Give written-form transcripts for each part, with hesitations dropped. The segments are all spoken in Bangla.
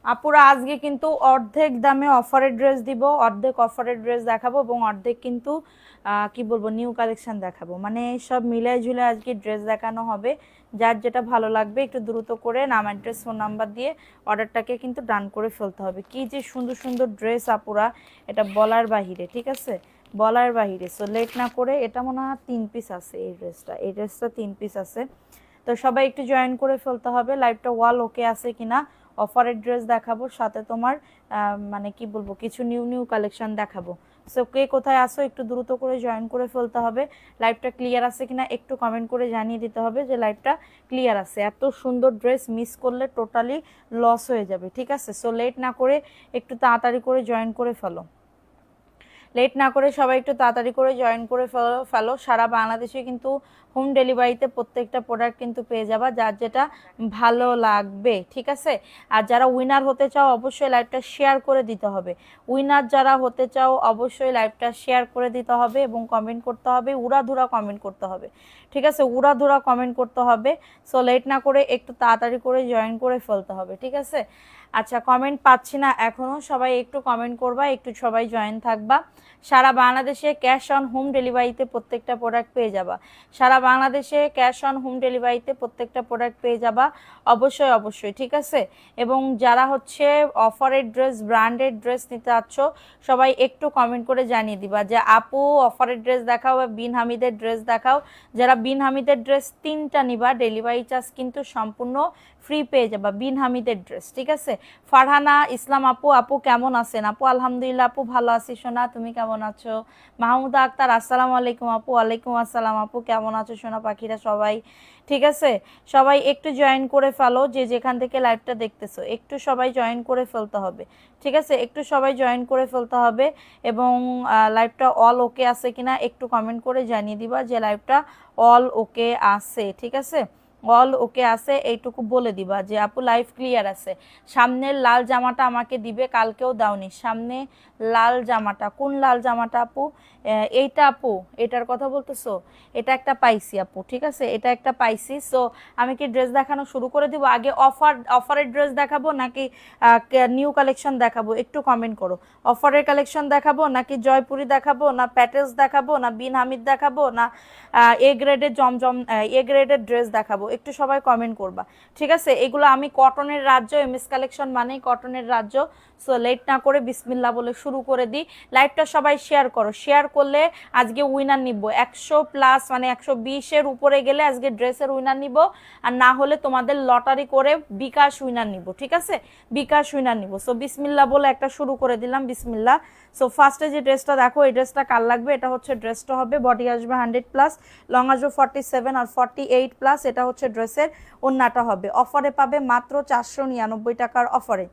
আপুরা আজকে কিন্তু অর্ধেক দামে অফারের ড্রেস দিব, অর্ধেক অফারের ড্রেস দেখাবো এবং অর্ধেক কিন্তু কি বলবো নিউ কালেকশন দেখাবো, মানে সব মিলাই ঝুলে আজকে ড্রেস দেখানো হবে। যার যেটা ভালো লাগবে একটু দ্রুত করে নাম অ্যাড্রেস ফোন নাম্বার দিয়ে অর্ডারটাকে কিন্তু ডান করে ফেলতে হবে। কি যে সুন্দর সুন্দর ড্রেস আপুরা, এটা বলার বাহিরে, ঠিক আছে, বলার বাহিরে। সো লেট না করে, এটা মনে হয় 3 পিস আছে এই ড্রেসটা 3 পিস আছে। তো সবাই একটু জয়েন করে ফেলতে হবে। লাইভটা ওয়াল ওকে আছে কিনা, অফারের ড্রেস দেখাবো, সাথে তোমার মানে কি বলবো কিছু নিউ নিউ কালেকশন দেখাবো। সো কে কোথায় আসো একটু দ্রুত করে জয়েন করে ফেলতে হবে। লাইভটা ক্লিয়ার আছে কিনা একটু কমেন্ট করে জানিয়ে দিতে হবে যে লাইভটা ক্লিয়ার আছে। এত সুন্দর ড্রেস মিস করলে টোটালি লস হয়ে যাবে, ঠিক আছে। সো লেট না করে একটু তাড়াতাড়ি করে জয়েন করে ফেলো। লেট না করে সবাই একটু তাড়াতাড়ি করে জয়েন করে ফেলো। সারা বাংলাদেশে কিন্তু হোম ডেলিভারিতে প্রত্যেকটা প্রোডাক্ট কিন্তু পেয়ে যাবা, যার যেটা ভালো লাগবে, ঠিক আছে। আর যারা উইনার হতে চাও অবশ্যই লাইভটা শেয়ার করে দিতে হবে। উইনার যারা হতে চাও অবশ্যই লাইভটা শেয়ার করে দিতে হবে এবং কমেন্ট করতে হবে, উড়াধুরা কমেন্ট করতে হবে, ঠিক আছে, উড়াধুরা কমেন্ট করতে হবে। সো লেট না করে একটু তাড়াতাড়ি করে জয়েন করে ফেলতে হবে, ঠিক আছে। আচ্ছা, কমেন্ট পাচ্ছি না এখনও, সবাই একটু কমেন্ট করবা, একটু সবাই জয়েন থাকবা। সারা বাংলাদেশে ক্যাশ অন হোম ডেলিভারিতে প্রত্যেকটা প্রোডাক্ট পেয়ে যাবা। সারা বাংলাদেশে ক্যাশ অন হোম ডেলিভারিতে প্রত্যেকটা প্রোডাক্ট পেয়ে যাবা, অবশ্যই অবশ্যই, ঠিক আছে। এবং যারা হচ্ছে অফারের ড্রেস, ব্র্যান্ডেড ড্রেস নিতে চাচ্ছ, সবাই একটু কমেন্ট করে জানিয়ে দিবা যে আপু অফারের ড্রেস দেখাও বা বিন হামিদের ড্রেস দেখাও। যারা বিন হামিদের ড্রেস 3টা নিবা, ডেলিভারি চার্জ কিন্তু সম্পূর্ণ ফ্রি পেয়ে যাবা বিন হামিদের ড্রেস, ঠিক আছে। ফারহানা ইসলাম আপু, আপু কেমন আছেন? আপু আলহামদুলিল্লাহ আপু ভালো আছি সোনা, তুমি কেমন আছো? মাহমুদা আক্তার আসসালামু আলাইকুম আপু। ওয়ালাইকুম আসসালাম আপু, কেমন আছো সোনা পাখিরা সবাই? ঠিক আছে, সবাই একটু জয়েন করে ফেলো, যে যেখান থেকে লাইভটা দেখতেছো একটু সবাই জয়েন করে ফেলতে হবে, ঠিক আছে, একটু সবাই জয়েন করে ফেলতে হবে। এবং লাইভটা অল ওকে আছে কিনা একটু কমেন্ট করে জানিয়ে দিবা যে লাইভটা অল ওকে আছে, ঠিক আছে, অল ওকে আছে এইটুকু বলে দিবা যে আপু লাইভ ক্লিয়ার আছে। সামনের লাল জামাটা আমাকে দিবে, কালকেও দাওনি। সামনে লাল জামাটা, কোন লাল জামাটা আপু? এইটা আপু, এটার কথা বলতেছো? এটা একটা পাইছি আপু, ঠিক আছে, এটা একটা পাইছি। সো আমি কি ড্রেস দেখানো শুরু করে দিব? আগে অফারের ড্রেস দেখাবো নাকি নিউ কালেকশন দেখাবো একটু কমেন্ট করো। অফারের কালেকশন দেখাবো নাকি জয়পুরি দেখাবো, না প্যাটেলস দেখাবো, না বিন হামিদ দেখাবো, না এ গ্রেডের জমজম এ গ্রেডের ড্রেস দেখাবো, একটু সবাই কমেন্ট করবা, ঠিক আছে। এগুলো আমি কটনের রাজ্য, এমএস কালেকশন মানেই কটনের রাজ্য। সো লেট না করে বিসমিল্লাহ বলে শুরু করে দিই। লাইভটা সবাই শেয়ার করো, শেয়ার করলে আজকে উইনার নিব 100+, মানে 120-এর উপরে গেলে আজকে ড্রেসের উইনার নিব, আর না হলে তোমাদের লটারি করে বিকাশ উইনার নিব, ঠিক আছে, বিকাশ উইনার নিব। সো বিসমিল্লাহ বলে একটা শুরু করে দিলাম, বিসমিল্লাহ। সো ফার্স্টে যে ড্রেসটা দেখো, এই ড্রেসটা কার লাগবে? এটা হচ্ছে ড্রেসটা হবে, বডি আসবে 100+, লং আসবে 47 আর 48+, এটা হচ্ছে ড্রেসের ওন্নাটা হবে। অফারে পাবে মাত্র 499 টাকার অফারে,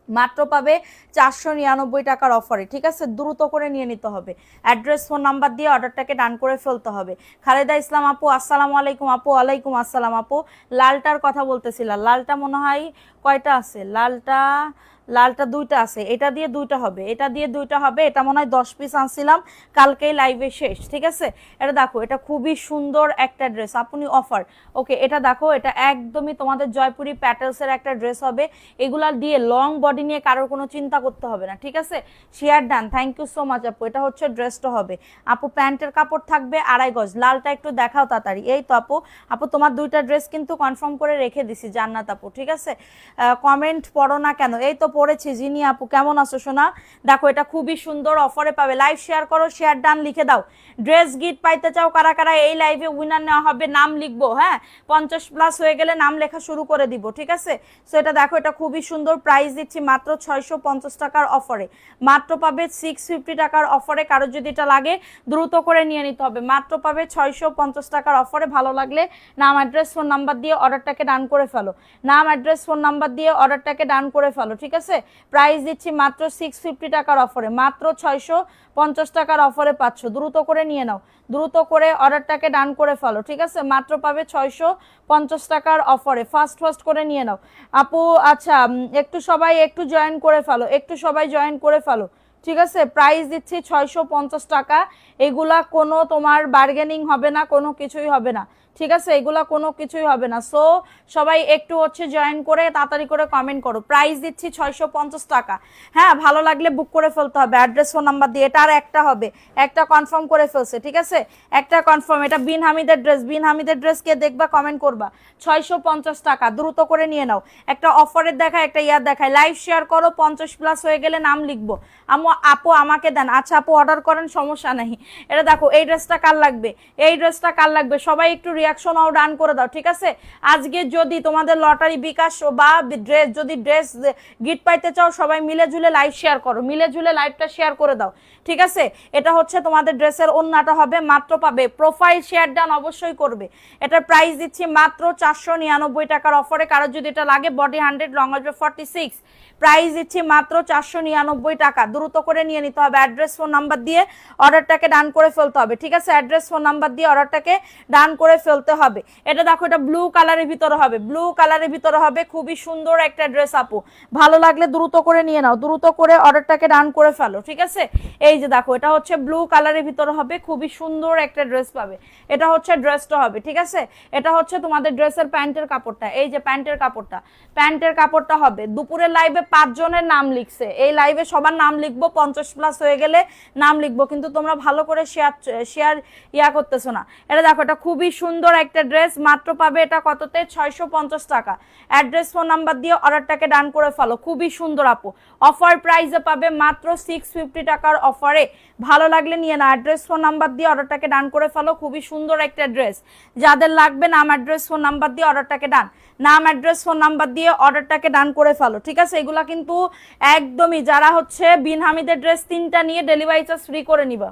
মাত্র পাবে 499 টাকার অফারে, ঠিক আছে। দ্রুত করে নিয়ে নিতে হবে, অ্যাড্রেস ফোন নাম্বার দিয়ে অর্ডারটাকে ডান করে ফেলতে হবে। খালেদা ইসলাম আপু আসসালামু আলাইকুম আপু। ওয়ালাইকুম আসসালাম আপু। লালটার কথা বলতেছিলাম, লালটা মনে হয় কয়টা আছে? লালটা লালটা 2টা আছে, এটা দিয়ে 2টা হবে, এটা দিয়ে 2টা হবে। এটা মনে হয় 10 পিস আনছিলাম, কালকেই লাইভে শেষ, ঠিক আছে। এটা দেখো, এটা খুবই সুন্দর একটা ড্রেস, আপনি অফার ওকে। এটা দেখো, এটা একদমই তোমাদের জয়পুরি প্যাটেলসের একটা ড্রেস হবে। এগুলা দিয়ে লং বডি নিয়ে কারোর কোনো চিন্তা করতে হবে না, ঠিক আছে। Share done, thank you so much আপু। এটা হচ্ছে ড্রেসটা হবে আপু, প্যান্টের কাপড় থাকবে 2.5 গজ। লালটা একটু দেখাও তাড়াতাড়ি। এই তো আপু, আপু তোমার 2টা ড্রেস কিন্তু কনফার্ম করে রেখে দিছি জান্নাত আপু, ঠিক আছে। কমেন্ট পড়ো না কেন? এই তো পড়েছি। জিনি আপু কেমন আছো সোনা? দেখো, এটা খুবই সুন্দর অফারে পাবে। লাইভ শেয়ার করো, শেয়ার ডান লিখে দাও। ড্রেস গিফট পাইতে চাও কারা কারা? এই লাইভে উইনার নেওয়া হবে, নাম লিখবো, হ্যাঁ, 50+ হয়ে গেলে নাম লেখা শুরু করে দিব, ঠিক আছে। সো এটা দেখো, এটা খুবই সুন্দর, প্রাইস দিচ্ছি মাত্র 650 টাকার অফারে, মাত্র পাবে 650 টাকার অফারে। কারো যদি এটা লাগে দ্রুত করে নিয়ে নিতে হবে, মাত্র পাবে 650 টাকার অফারে। ভালো লাগলে নাম অ্যাড্রেস ফোন নাম্বার দিয়ে অর্ডারটাকে ডান করে ফেলো, নাম অ্যাড্রেস ফোন নাম্বার দিয়ে অর্ডারটাকে ডান করে ফেলো, ঠিক আছে। প্রাইস দিচ্ছি মাত্র 650 টাকার অফারে, মাত্র 650 টাকার অফারে পাচ্ছ। দ্রুত করে নিয়ে নাও, দ্রুত করে অর্ডারটাকে ডান করে ফেলো, ঠিক আছে। মাত্র পাবে 650 টাকার অফারে, ফাস্ট ফাস্ট করে নিয়ে নাও আপু। আচ্ছা, একটু সবাই একটু জয়েন করে ফেলো, একটু সবাই জয়েন করে ফেলো, ঠিক আছে। প্রাইস দিচ্ছি 650 টাকা। এগুলা কোনো তোমার বার্গেনিং হবে না, কোনো কিছুই হবে না, ঠিক আছে, এগুলা কোনো কিছুই হবে না। সো সবাই একটু হচ্ছে জয়েন করে তাড়াতাড়ি করে কমেন্ট করো। প্রাইস দিচ্ছি 650 টাকা। হ্যাঁ, ভালো লাগলে বুক করে ফেলতে হবে অ্যাড্রেস ফোন নাম্বার দিয়ে। এটা আর একটা হবে, একটা কনফার্ম করে ফেলছে, ঠিক আছে, একটা কনফার্ম। এটা বিন হামিদের ড্রেস, বিন হামিদের ড্রেস কে দেখবা কমেন্ট করবা। 650 টাকা, দ্রুত করে নিয়ে নাও। একটা অফারের দেখায়, একটা ইয়ার দেখায়। লাইভ শেয়ার করো, 50+ হয়ে গেলে নাম লিখবো। আপু আমাকে দেন। আচ্ছা আপু অর্ডার করেন, সমস্যা নেই। এটা দেখো, এই ড্রেসটা কার লাগবে, এই ড্রেসটা কার লাগবে, সবাই একটু রিয়াকশন আও ডান করে দাও, ঠিক আছে। আজকে যদি তোমাদের লটারি বিকাশ বা ড্রেস, যদি ড্রেস গিফট পাইতে চাও, সবাই মিলে ঝুলে লাইভ শেয়ার করো, মিলে ঝুলে লাইভটা শেয়ার করে দাও, ঠিক আছে। এটা হচ্ছে তোমাদের ড্রেসের ওন্নাটা হবে, মাত্র পাবে প্রোফাইল শেয়ার ডান অবশ্যই করবে। এটার প্রাইস দিচ্ছি মাত্র 499 টাকার অফারে। কারো যদি এটা লাগে, বডি 100, লং আসবে 46, প্রাইস দিচ্ছি মাত্র 499 টাকা। দ্রুত করে নিয়ে নিতে হবে। অ্যাড্রেস ফোন নাম্বার দিয়ে অর্ডারটাকে ডান করে ফেলতে হবে, ঠিক আছে। অ্যাড্রেস ফোন নাম্বার দিয়ে অর্ডারটাকে ডান করে ফেলতে হবে। এটা দেখো, এটা ব্লু কালারের ভিতরে হবে, ব্লু কালারের ভিতরে হবে, খুবই সুন্দর একটা ড্রেস আপু। ভালো লাগলে দ্রুত করে নিয়ে নাও, দ্রুত করে অর্ডারটাকে ডান করে ফেলো, ঠিক আছে। এই যে দেখো, এটা হচ্ছে ব্লু কালারের ভিতরে হবে, খুবই সুন্দর একটা ড্রেস পাবে। এটা হচ্ছে ড্রেসটা হবে, ঠিক আছে। এটা হচ্ছে তোমাদের ড্রেসের প্যান্টের কাপড়টা, এই যে প্যান্টের কাপড়টা, প্যান্টের কাপড়টা হবে। দুপুরের লাইভে 5 জনের নাম লিখছে, এই লাইভে সবার নাম লিখবো, 50+ হয়ে গেলে নাম লিখবো, কিন্তু তোমরা ভালো করে শেয়ার ইয়া করতেছো না। এটা দেখো, এটা খুবই সুন্দর একটা ড্রেস, মাত্র পাবে এটা কততে, 650 টাকা। অ্যাড্রেস ফোন নাম্বার দিয়ে অর্ডারটাকে ডান করে ফেলো, খুবই সুন্দর আপু। অফার প্রাইসে পাবে মাত্র 650 টাকার অফারে। ভালো লাগলে নিয়ে না, অ্যাড্রেস ফোন নাম্বার দিয়ে অর্ডারটাকে ডান করে ফেলো, খুবই সুন্দর একটা ড্রেস। যাদের লাগবে নাম অ্যাড্রেস ফোন নাম্বার দিয়ে অর্ডারটাকে ডান, নাম অ্যাড্রেস ফোন নাম্বার দিয়ে অর্ডারটাকে ডান করে ফেলো, ঠিক আছে। এগুলা কিন্তু একদমই, যারা হচ্ছে বিন হামিদের ড্রেস 3টা নিয়ে ডেলিভারি চার্জ ফ্রি করে নিবা,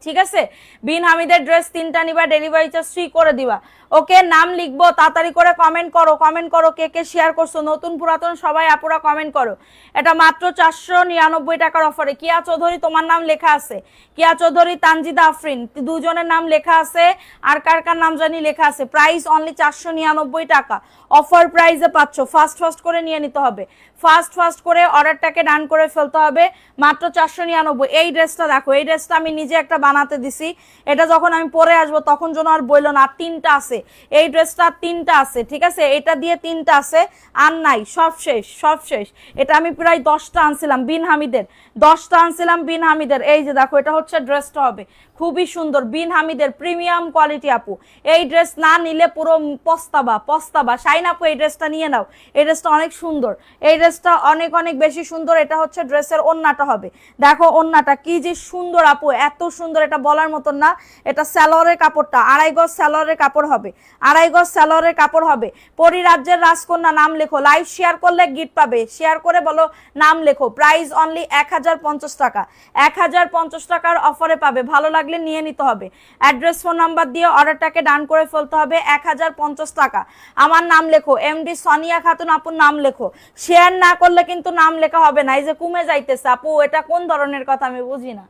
ঠিক আছে। বিন হামিদের ড্রেস 3টা নিবা, ডেলিভারি চার্জ ফ্রি করে দিবা। ওকে, নাম লিখবো, তাড়াতাড়ি করে কমেন্ট করো, কমেন্ট করো, কে কে শেয়ার করছো, নতুন পুরাতন সবাই আপুরা কমেন্ট করো। এটা মাত্র 499 টাকার অফারে। কিয়া চৌধুরী তোমার নাম লেখা আছে, কিয়া চৌধুরী, তানজিদা আফরিন, দুজনের নাম লেখা আছে, আর কার কার নাম জানি লেখা আছে। প্রাইস অনলি 499 টাকা, অফার প্রাইসে পাচ্ছ। ফাস্ট ফাস্ট করে নিয়ে নিতে হবে, ফাস্ট ফাস্ট করে অর্ডারটাকে ডান করে ফেলতে হবে। মাত্র 499। এই ড্রেসটা দেখো, এই ড্রেসটা আমি নিজে একটা বানাতে দিছি, এটা যখন আমি পরে আসবো তখন যেন আর বললো না। 3টা আছে, এই ড্রেসটা 3টা আছে, ঠিক আছে। এটা দিয়ে 3টা আছে, আর নাই, সব শেষ, সব শেষ। এটা আমি প্রায় 10টা আনছিলাম বিন হামিদের, 10টা আনছিলাম বিন হামিদের। এই যে দেখো, এটা হচ্ছে ড্রেসটা হবে, খুবই সুন্দর, বিন হামিদের প্রিমিয়াম কোয়ালিটি আপু। এই ড্রেস না নিলে পুরো পস্তাবা, পস্তাবা। শাইন আপু এই ড্রেসটা নিয়ে নাও, এই ড্রেসটা অনেক সুন্দর, এই ড্রেসটা অনেক অনেক বেশি সুন্দর। এটা হচ্ছে ড্রেসের ওন্নাটা হবে, দেখো ওন্নাটা কি যে সুন্দর আপু, এত সুন্দর, এটা বলার মতন না। এটা স্যালোয়ারের কাপড়টা 2.5 গজ স্যালোয়ারের কাপড় হবে, 2.5 গজ স্যালোয়ারের কাপড় হবে। পরিরাজ্যের রাজকন্যা নাম লেখো, লাইভ শেয়ার করলে গিফট পাবে, শেয়ার করে বলো নাম লেখো। প্রাইস অনলি 1050 টাকা, 1050 টাকার অফারে পাবে। ভালো লাগলে নিয়ে নিতে হবে। অ্যাড্রেস ফোন নাম্বার দিয়ে অর্ডারটাকে ডান করে ফেলতে হবে। 1050 টাকা। আমার নাম লেখো, এমডি সোনিয়া খাতুন আপুর নাম লেখো। শেয়ার না করলে কিন্তু নাম লেখা হবে না। এই যে কমে যাইতেছে আপু, এটা কোন ধরনের কথা আমি বুঝি না।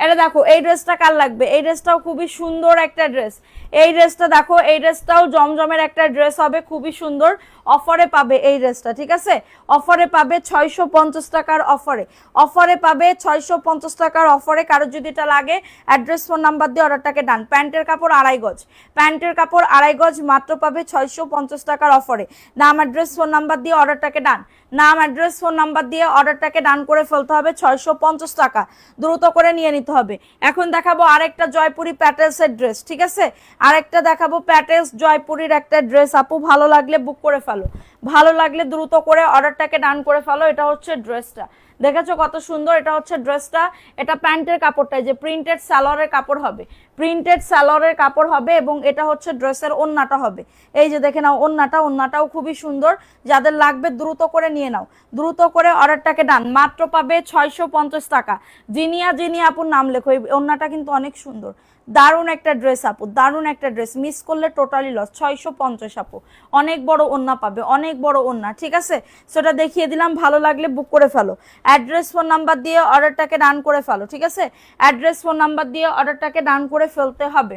এটা দেখো, এই ড্রেসটা কার লাগবে, এই ড্রেসটাও খুবই সুন্দর একটা ড্রেস। এই ড্রেসটা দেখো, এই ড্রেসটাও জমজমের একটা ড্রেস হবে, খুবই সুন্দর। অফারে পাবে এই ড্রেসটা, ঠিক আছে। অফারে পাবে 650 টাকার অফারে, অফারে পাবে 650 টাকার অফারে। কারো যদি এটা লাগে, অ্যাড্রেস ফোন নাম্বার দিয়ে অর্ডারটাকে ডান। প্যান্টের কাপড় 2.5 গজ, প্যান্টের কাপড় 2.5 গজ, মাত্র পাবে 650 টাকার অফারে। নাম অ্যাড্রেস ফোন নাম্বার দিয়ে অর্ডারটাকে ডান, নাম অ্যাড্রেস ফোন নাম্বার দিয়ে অর্ডারটাকে ডান করে ফেলতে হবে। 650 টাকা, দ্রুত করে নিয়ে নিতে হবে। এখন দেখাবো আরেকটা জয়পুরি প্যাটেলসের ড্রেস, ঠিক আছে। আরেকটা দেখাবো প্যাটেলস জয়পুরির একটা ড্রেস আপু। ভালো লাগলে বুক করে ফেলো, ভালো লাগলে দ্রুত করে অর্ডারটাকে ডান করে ফেলো। এটা হচ্ছে ড্রেসটা, দেখেছো কত সুন্দর, এটা হচ্ছে ড্রেসটা। এটা প্যান্টের কাপড়টা যে প্রিন্টেড সালোয়ারের কাপড় হবে, প্রিন্টেড সালোয়ারের কাপড় হবে, এবং এটা হচ্ছে ড্রেসের ওন্নাটা হবে। এই যে দেখে নাও ওন্নাটা, ওন্নাটাও খুবই সুন্দর। যাদের লাগবে দ্রুত করে নিয়ে নাও, দ্রুত করে অর্ডারটাকে ডান। মাত্র পাবে 650 টাকা। জিনিয়া, জিনিয়া আপুর নাম লেখো। এই ওন্নাটা কিন্তু অনেক সুন্দর, দারুণ একটা ড্রেস আপু, দারুণ একটা ড্রেস। মিস করলে টোটালি লস। 650 আপু, অনেক বড় ওন্না পাবে, অনেক বড় ওন্না, ঠিক আছে। সেটা দেখিয়ে দিলাম, ভালো লাগলে বুক করে ফেলো। অ্যাড্রেস ফোন নাম্বার দিয়ে অর্ডারটাকে ডান করে ফেলো, ঠিক আছে। অ্যাড্রেস ফোন নাম্বার দিয়ে অর্ডারটাকে ডান করে ফেলতে হবে।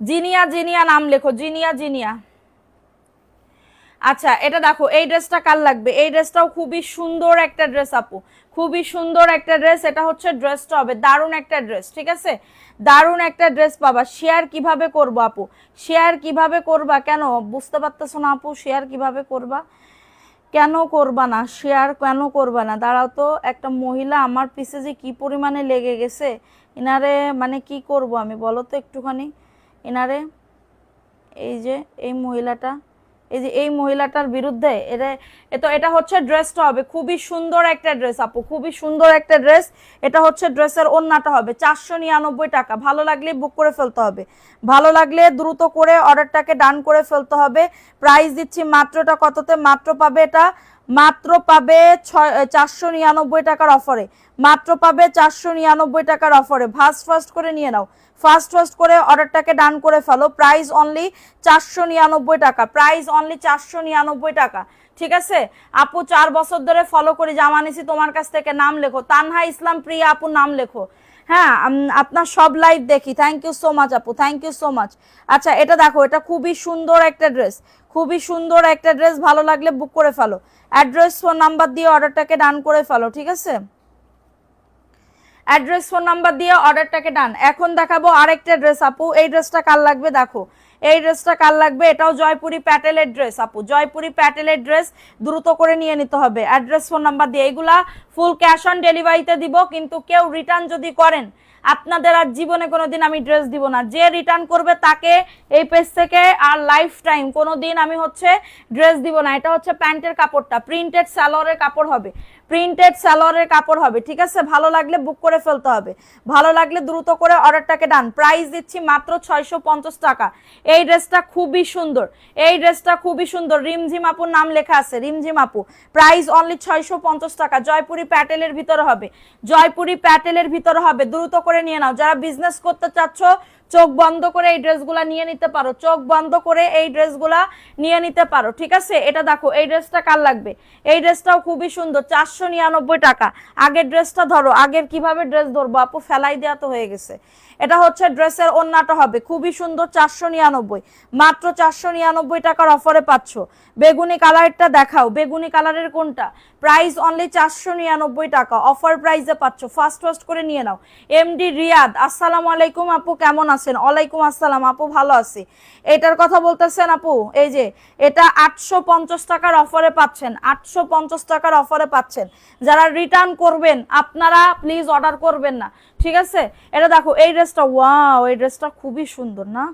জিনিয়া, জিনিয়া নাম লেখো, জিনিয়া, জিনিয়া। আচ্ছা এটা দেখো, এই ড্রেসটা কার লাগবে? এই ড্রেসটাও খুবই সুন্দর একটা ড্রেস আপু, খুবই সুন্দর একটা ড্রেস। এটা হচ্ছে ড্রেসটা হবে দারুণ একটা ড্রেস, ঠিক আছে? দারুণ একটা ড্রেস পাবা। শেয়ার কিভাবে করবো আপু? শেয়ার কিভাবে করবা? কেন বুঝতে পারতেছো না আপু? শেয়ার কিভাবে করবা? কেন করবা না শেয়ার? কেন করবা না? দাঁড়াও তো, একটা মহিলা আমার পিছে যে কি পরিমাণে লেগে গেছে, ইনারে মানে কি করব আমি বলো তো একটুখানি। ইনারে এই যে এই মহিলাটা, এই যে এই মহিলাটার বিরুদ্ধে এটা হচ্ছে ড্রেসটা হবে খুবই সুন্দর একটা ড্রেস আপু, খুবই সুন্দর একটা ড্রেস। এটা হচ্ছে ড্রেসের ওড়নাটা হবে 499 টাকা। ভালো লাগলে বুক করে ফেলতে হবে, ভালো লাগলে দ্রুত করে অর্ডারটাকে ডান করে ফেলতে হবে। প্রাইস দিচ্ছি মাত্রটা কততে? মাত্র পাবে এটা, মাত্র পাবে 499 টাকার অফারে, মাত্র পাবে 499 টাকার অফারে। ফার্স্ট করে নিয়ে নাও, ফার্স্ট করে অর্ডারটাকে ডান করে ফেলো। প্রাইস অনলি 499 টাকা, প্রাইস অনলি 499 টাকা, ঠিক আছে আপু? 4 বছর ধরে ফলো করি, জামা নিছি তোমার কাছ থেকে। নাম লেখো, তানহা ইসলাম প্রিয়া আপু, নাম লেখো। হ্যাঁ আপনার সব লাইভ দেখি। থ্যাংক ইউ সো মাচ আপু, থ্যাংক ইউ সো মাচ। আচ্ছা এটা দেখো, এটা খুবই সুন্দর একটা ড্রেস, খুবই সুন্দর একটা ড্রেস। ভালো লাগলে বুক করে ফেলো, অ্যাড্রেস ফোন নাম্বার দিয়ে অর্ডারটাকে ডান করে ফেলো, ঠিক আছে? অ্যাড্রেস ফোন নাম্বার দিয়ে অর্ডারটাকে ডান। এখন দেখাবো আরেকটা ড্রেস আপু। এই ড্রেসটা কার লাগবে? দেখো এই ড্রেসটা কার লাগবে? এটাও জয়পুরি প্যাটেলের ড্রেস আপু, জয়পুরি প্যাটেলের ড্রেস। দ্রুত করে নিয়ে নিতে হবে অ্যাড্রেস ফোন নাম্বার দিয়ে। এইগুলা ফুল ক্যাশ অন ডেলিভারিতে দিব, কিন্তু কেউ রিটার্ন যদি করেন আপনাদের আর জীবনে কোনোদিন আমি ড্রেস দিব না। যে রিটার্ন করবে তাকে এই পেজ থেকে আর লাইফ টাইম কোনোদিন আমি হচ্ছে ড্রেস দিব না। এটা হচ্ছে প্যান্টের কাপড়টা, প্রিন্টেড সালোয়ারের কাপড় হবে, প্রিন্টেড সালোয়ারের কাপড় হবে, ঠিক আছে? ভালো লাগলে বুক করে ফেলতে হবে, ভালো লাগলে দ্রুত করে অর্ডারটাকে ডান। প্রাইস দিচ্ছি মাত্র 650 টাকা। এই ড্রেসটা খুবই সুন্দর, এই ড্রেসটা খুবই সুন্দর। রিমঝিম আপুর নাম লেখা আছে, রিমঝিম আপু। প্রাইস অনলি 650 টাকা। জয়পুরি প্যাটেলের ভিতরে হবে, জয়পুরি প্যাটেলের ভিতরে হবে। দ্রুত করে নিয়ে নাও। যারা বিজনেস করতে চাচ্ছ চোখ বন্ধ করে এই ড্রেসগুলা নিয়ে নিতে পারো, চোখ বন্ধ করে এই ড্রেসগুলা নিয়ে নিতে পারো, ঠিক আছে? এটা দেখো, এই ড্রেসটা কার লাগবে? এই ড্রেসটাও খুবই সুন্দর, 499 টাকা। আগের ড্রেসটা ধরো, আগের কিভাবে ড্রেস ধরবো আপু? ফেলাই দেওয়া তো হয়ে গেছে। এটা হচ্ছে ড্রেসের ওড়নাটা হবে খুবই সুন্দর, 499, মাত্র 499 টাকার অফারে পাচ্ছ। বেগুনি কালারটা দেখাও, বেগুনি কালারের কোনটা? প্রাইস অনলি 499 টাকা, অফার প্রাইসে পাচ্ছ। ফার্স্ট করে নিয়ে নাও। এমডি রিয়াদ, আসসালামু আলাইকুম আপু, কেমন আছেন? ওয়ালাইকুম আসসালাম আপু, ভালো আছি। এটার কথা বলতেছেন আপু? এই যে এটা 850 টাকার অফারে পাচ্ছেন, 850 টাকার অফারে পাচ্ছেন। যারা রিটার্ন করবেন আপনারা প্লিজ অর্ডার করবেন না, ঠিক আছে? এটা দেখো এই ড্রেসটা, ওয়াও এই ড্রেসটা খুবই সুন্দর না?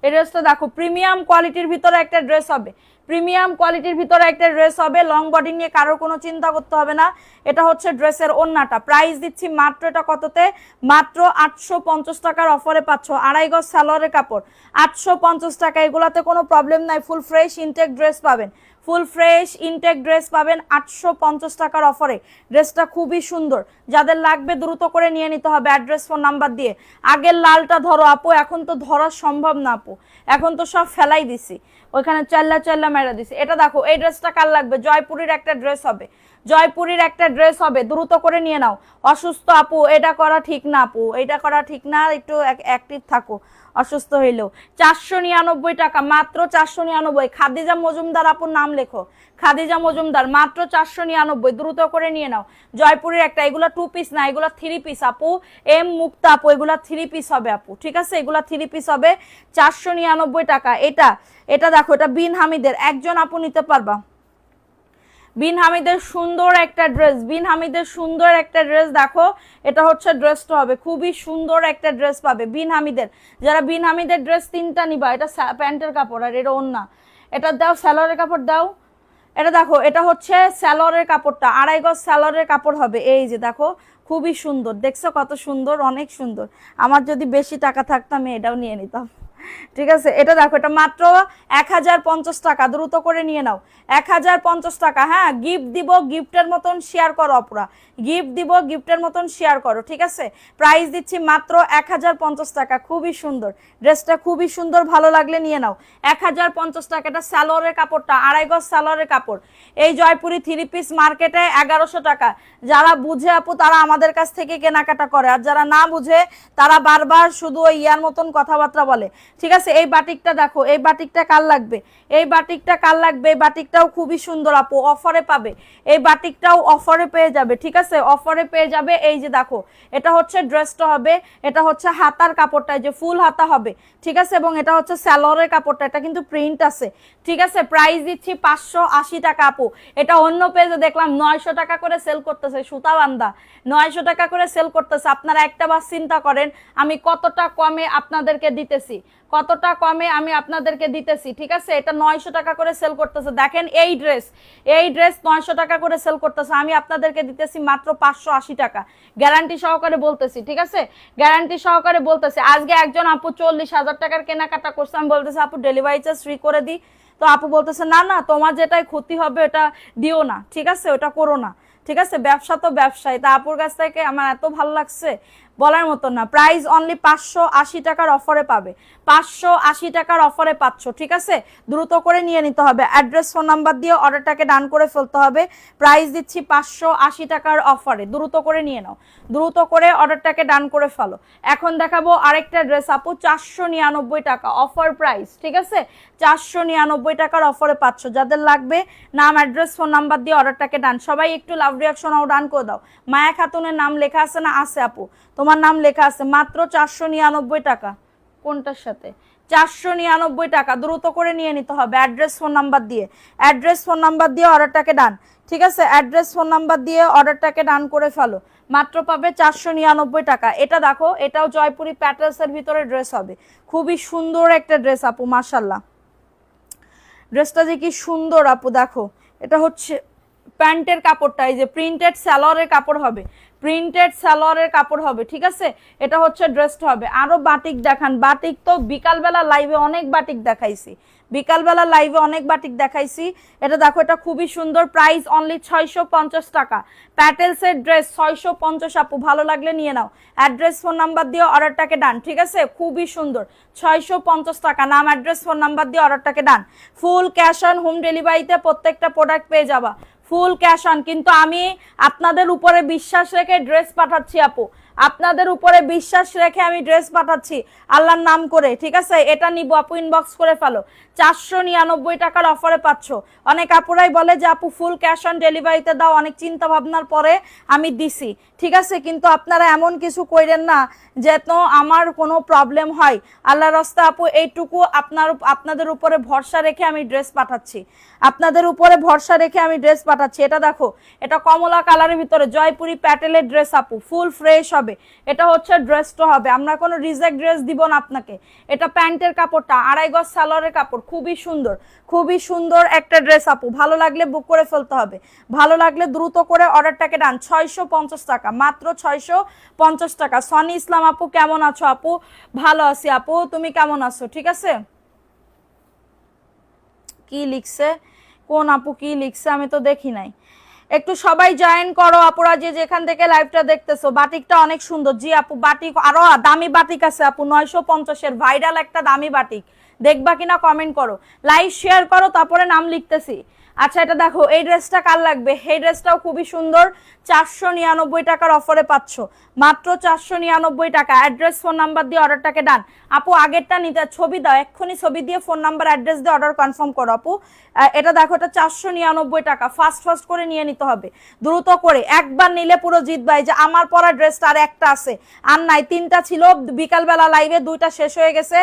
এই ড্রেসটা দেখো, প্রিমিয়াম কোয়ালিটির ভিতরে একটা ড্রেস হবে, প্রিমিয়াম কোয়ালিটির ভিতরে একটা ড্রেস হবে। লং বডি নিয়ে কারোর কোনো চিন্তা করতে হবে না। এটা হচ্ছে ড্রেসের ওড়নাটা। প্রাইস দিচ্ছি মাত্র এটা কততে? মাত্র 850 টাকার অফারে পাচ্ছ। আড়াই গজ সালোয়ারের কাপড়, 850 টাকা। এগুলাতে কোনো প্রবলেম নাই, ফুল ফ্রেশ ইনটেক ড্রেস পাবেন, ফুল ফ্রেশ ইনটেক ড্রেস পাবেন 850 টাকার অফারে। ড্রেসটা খুবই সুন্দর, যাদের লাগবে দ্রুত করে নিয়ে নিতে হবে অ্যাড্রেস ফোন নাম্বার দিয়ে। আগের লালটা ধরো আপু, এখন তো ধরা সম্ভব না আপু, এখন তো সব ফেলাই দিছি, ওইখানে চাল্লা মেরা দিছি। এটা দেখো, এই ড্রেসটা কার লাগবে? জয়পুরের একটা ড্রেস হবে, জয়পুরের একটা ড্রেস হবে, দ্রুত করে নিয়ে নাও। অসুস্থ আপু, এটা করা ঠিক না আপু, এটা করা ঠিক না, একটু অ্যাক্টিভ থাকো অসুস্থ হইলেও। 499 টাকা, মাত্র 499। খাদিজা মজুমদার আপুর নাম লেখো, খাদিজা মজুমদার, মাত্র 499। দ্রুত করে নিয়ে নাও। জয়পুরের একটা, এগুলো 2 পিস না, এগুলো 3 পিস আপু। এম মুক্তা আপু, এগুলা 3 পিস হবে আপু, ঠিক আছে? এগুলা 3 পিস হবে, 499 টাকা। এটা দেখো, এটা বিন হামিদের, একজন আপু নিতে পারবা। বিন হামিদের সুন্দর একটা ড্রেস, বিন হামিদের সুন্দর একটা ড্রেস দেখো। এটা হচ্ছে ড্রেসটা হবে খুবই সুন্দর একটা ড্রেস পাবে বিন হামিদের। যারা বিন হামিদের ড্রেস 3টা নিবা, এটা প্যান্টের কাপড় আর এটা ওড়না। এটা দাও, সালোয়ারের কাপড় দাও। এটা দেখো, এটা হচ্ছে সালোয়ারের কাপড়টা, আড়াই গজ সালোয়ারের কাপড় হবে। এই যে দেখো, খুবই সুন্দর, দেখছো কত সুন্দর, অনেক সুন্দর। আমার যদি বেশি টাকা থাকতো আমি এটাও নিয়ে নিতাম, ঠিক আছে? এটা দেখো, এটা মাত্র 1050 টাকা। দ্রুত করে নিয়ে নাও, 1050 টাকা। হ্যাঁ, গিফট দিব, গিফটের মতন শেয়ার করো অপরা, গিফট দিব, গিফটের মতন শেয়ার করো, ঠিক আছে? প্রাইস দিচ্ছি মাত্র 1050 টাকা। খুবই সুন্দর ড্রেসটা, খুবই সুন্দর, ভালো লাগলে নিয়ে নাও। 1050 টাকা। এটা সালোয়ারের কাপড়টা, আড়াই গজ সালোয়ারের কাপড়। এই জয়পুরি 3 পিস মার্কেটে 1100 টাকা। যারা বুঝে আপু তারা আমাদের কাছ থেকে কেনাকাটা করে, আর যারা না বুঝে তারা বারবার শুধু ওই ইয়ার মতন কথাবার্তা বলে। ঠিক আছে। এই বাটিকটা দেখো, এই বাটিকটা কার লাগবে, এই বাটিকটা কার লাগবে, এই বাটিকটাও খুবই সুন্দর আপু, অফারে পাবে, এই বাটিকটাও অফারে পেয়ে যাবে। ঠিক আছে, অফারে পেয়ে যাবে। এই যে দেখো, এটা হচ্ছে ড্রেসটা হবে, এটা হচ্ছে হাতার কাপড়টা, যে ফুল হাতা হবে। ঠিক আছে, এবং এটা হচ্ছে স্যালোয়ারের কাপড়টা, এটা কিন্তু প্রিন্ট আছে। ঠিক আছে, প্রাইস দিচ্ছি 580 টাকা আপু। এটা অন্য পেজে দেখলাম 900 টাকা করে সেল করতেছে, সুতা বান্দা 900 টাকা করে সেল করতেছে। আপনারা একটা বার চিন্তা করেন আমি কতটা কমে আপনাদেরকে দিতেছি, কতটা কমে আমি আপনাদেরকে দিতেছি। ঠিক আছে, এটা 900 টাকা করে সেল করতেছে। দেখেন এই ড্রেস 900 টাকা করে সেল করতেছে, আমি আপনাদেরকে দিতেছি মাত্র 580 টাকা, গ্যারান্টি সহকারে বলতেছি। ঠিক আছে, গ্যারান্টি সহকারে বলতেছি। আজকে একজন আপু 40,000 টাকার কেনাকাটা করছে, আমি বলতেছি আপু ডেলিভারি চার্জ ফ্রি করে দিই, তো আপু বলতেছে না না, তোমার যেটাই ক্ষতি হবে ওটা দিও না। ঠিক আছে, ওটা করো না। ঠিক আছে, ব্যবসা তো ব্যবসায়। তা আপুর কাছ থেকে আমার এত ভালো লাগছে বলার মতো না। প্রাইস অনলি 580 টাকার অফারে পাবে, 580 টাকার অফারে পাচ্ছ। ঠিক আছে, দ্রুত করে নিয়ে নিতে হবে, অ্যাড্রেস ফোন নাম্বার দিয়ে অর্ডারটাকে ডান করে ফেলতে হবে। প্রাইস দিচ্ছি 580 টাকার অফারে, দ্রুত করে নিয়ে নাও, দ্রুত করে অর্ডারটাকে ডান করে ফেলো। এখন দেখাবো আরেকটা ড্রেস আপু, 499 টাকা অফার প্রাইস। ঠিক আছে, 499 টাকার অফারে পাচ্ছ। যাদের লাগবে নাম, অ্যাড্রেস, ফোন নাম্বার দিয়ে অর্ডারটাকে ডান। সবাই একটু লাভ রিয়াকশন ডান করে দাও। মায়া খাতুনের নাম লেখা আছে না? আছে আপু, তোমার নাম লেখা আছে। মাত্র 499 টাকা। কোনটার সাথে? 499 টাকা, দ্রুত করে নিয়ে নিতে হবে, অ্যাড্রেস ফোন নাম্বার দিয়ে, অ্যাড্রেস ফোন নাম্বার দিয়ে অর্ডারটাকে ডান। ঠিক আছে, অ্যাড্রেস ফোন নাম্বার দিয়ে অর্ডারটাকে ডান করে ফেলো, মাত্র পাবে 499 টাকা। এটা দেখো, এটাও জয়পুরি প্যাটেলসের ভিতরে ড্রেস হবে, খুবই সুন্দর একটা ড্রেস আপু, মাশাল্লাহ। ড্রেসটা যে কি সুন্দর আপু, দেখো এটা হচ্ছে প্যান্টের কাপড়টা, এই যে প্রিন্টেড সালোয়ারের কাপড় হবে, প্রিন্টেড সালোয়ারের কাপড় হবে। ঠিক আছে, এটা হচ্ছে ড্রেসটা হবে। আরো বাটিক দেখান, বাটিক তো বিকালবেলা লাইভে অনেক বাটিক দেখাইছি, বিকালবেলা লাইভে অনেক বাটিক দেখাইছি। এটা দেখো, এটা খুবই সুন্দর, প্রাইস অনলি 650 টাকা। প্যাটেলসের ড্রেস 650 আপু, ভালো লাগলে নিয়ে নাও, অ্যাড্রেস ফোন নাম্বার দিয়ে অর্ডারটাকে ডান। ঠিক আছে, খুবই সুন্দর, 650 টাকা, নাম, অ্যাড্রেস, ফোন নাম্বার দিয়ে অর্ডারটাকে ডান। ফুল ক্যাশ অন হোম ডেলিভারিতে প্রত্যেকটা প্রোডাক্ট পেয়ে যাবা, ফুল ক্যাশ অন। কিন্তু আমি আপনাদের উপরে বিশ্বাস রেখে ড্রেস পাঠাচ্ছি আপু, আপনাদের উপরে বিশ্বাস রেখে আমি ড্রেস পাঠাচ্ছি আল্লাহর নাম করে। ঠিক আছে, এটা নিব আপু, ইনবক্স করে ফেলো, 499 টাকার অফারে পাচ্ছ। অনেক আপুরাই বলে যে আপু ফুল ক্যাশ অন ডেলিভারিতে দাও, অনেক চিন্তা ভাবনার পরে আমি দিছি। ঠিক আছে, কিন্তু আপনারা এমন কিছু কইরেন না যে তো আমার কোনো প্রবলেম হয়। আল্লাহর রাস্তা আপু, এইটুকু আপনাদের উপরে ভরসা রেখে আমি ড্রেস পাঠাচ্ছি, আপনাদের উপরে ভরসা রেখে আমি ড্রেস পাঠাচ্ছি। এটা দেখো, এটা কমলা কালারের ভিতরে জয়পুরি প্যাটেলের ড্রেস আপু, ফুল ফ্রেশ হবে। এটা হচ্ছে ড্রেসটা হবে, আমরা কোনো রিজেক্ট ড্রেস দিব না আপনাকে। এটা প্যান্টের কাপড়টা, 2.5 গজ সালোয়ারের কাপড়, খুবই সুন্দর, খুবই সুন্দর একটা ড্রেস আপু। ভালো লাগলে বুক করে ফেলতে হবে, ভালো লাগলে দ্রুত করে অর্ডারটাকে ডান। 650 টাকা, মাত্র 650 টাকা। সনি ইসলাম আপু কেমন আছো? আপু ভালো আছি আপু, তুমি কেমন আছো? ঠিক আছে, কি লিখছে, কোন আপু কি লিখছে আমি তো দেখি নাই। একটু সবাই জয়েন করো আপুরা, যে যেখান থেকে লাইভটা দেখতেছো। বাটিকটা অনেক সুন্দর। জি আপু, বাটিক আরো দামি বাটিক আছে আপু, 950-এর ভাইরাল একটা দামি বাটিক, দেখবা কিনা কমেন্ট করো, লাইভ শেয়ার করো, তারপরে নাম লিখতেছি। আচ্ছা, এটা দেখো, এই ড্রেসটা কার লাগবে? এই ড্রেসটাও খুবই সুন্দর, 499 টাকার অফারে পাচ্ছ, মাত্র 499 টাকা। অ্যাড্রেস, ফোন নাম্বার দিয়ে অর্ডারটাকে ডান। আপু আগেরটা নিতে ছবি দাও, এক্ষুনি ছবি দিয়ে ফোন নাম্বার অ্যাড্রেস দিয়ে অর্ডার কনফার্ম করো আপু। এটা দেখো, এটা 499 টাকা, ফাস্ট করে নিয়ে নিতে হবে, দ্রুত করে। একবার নিলে পুরো জিতবাই। যে আমার পরা ড্রেসটা আর একটা আছে, আর নাই, 3টা ছিল বিকালবেলা লাইভে, 2টা শেষ হয়ে গেছে,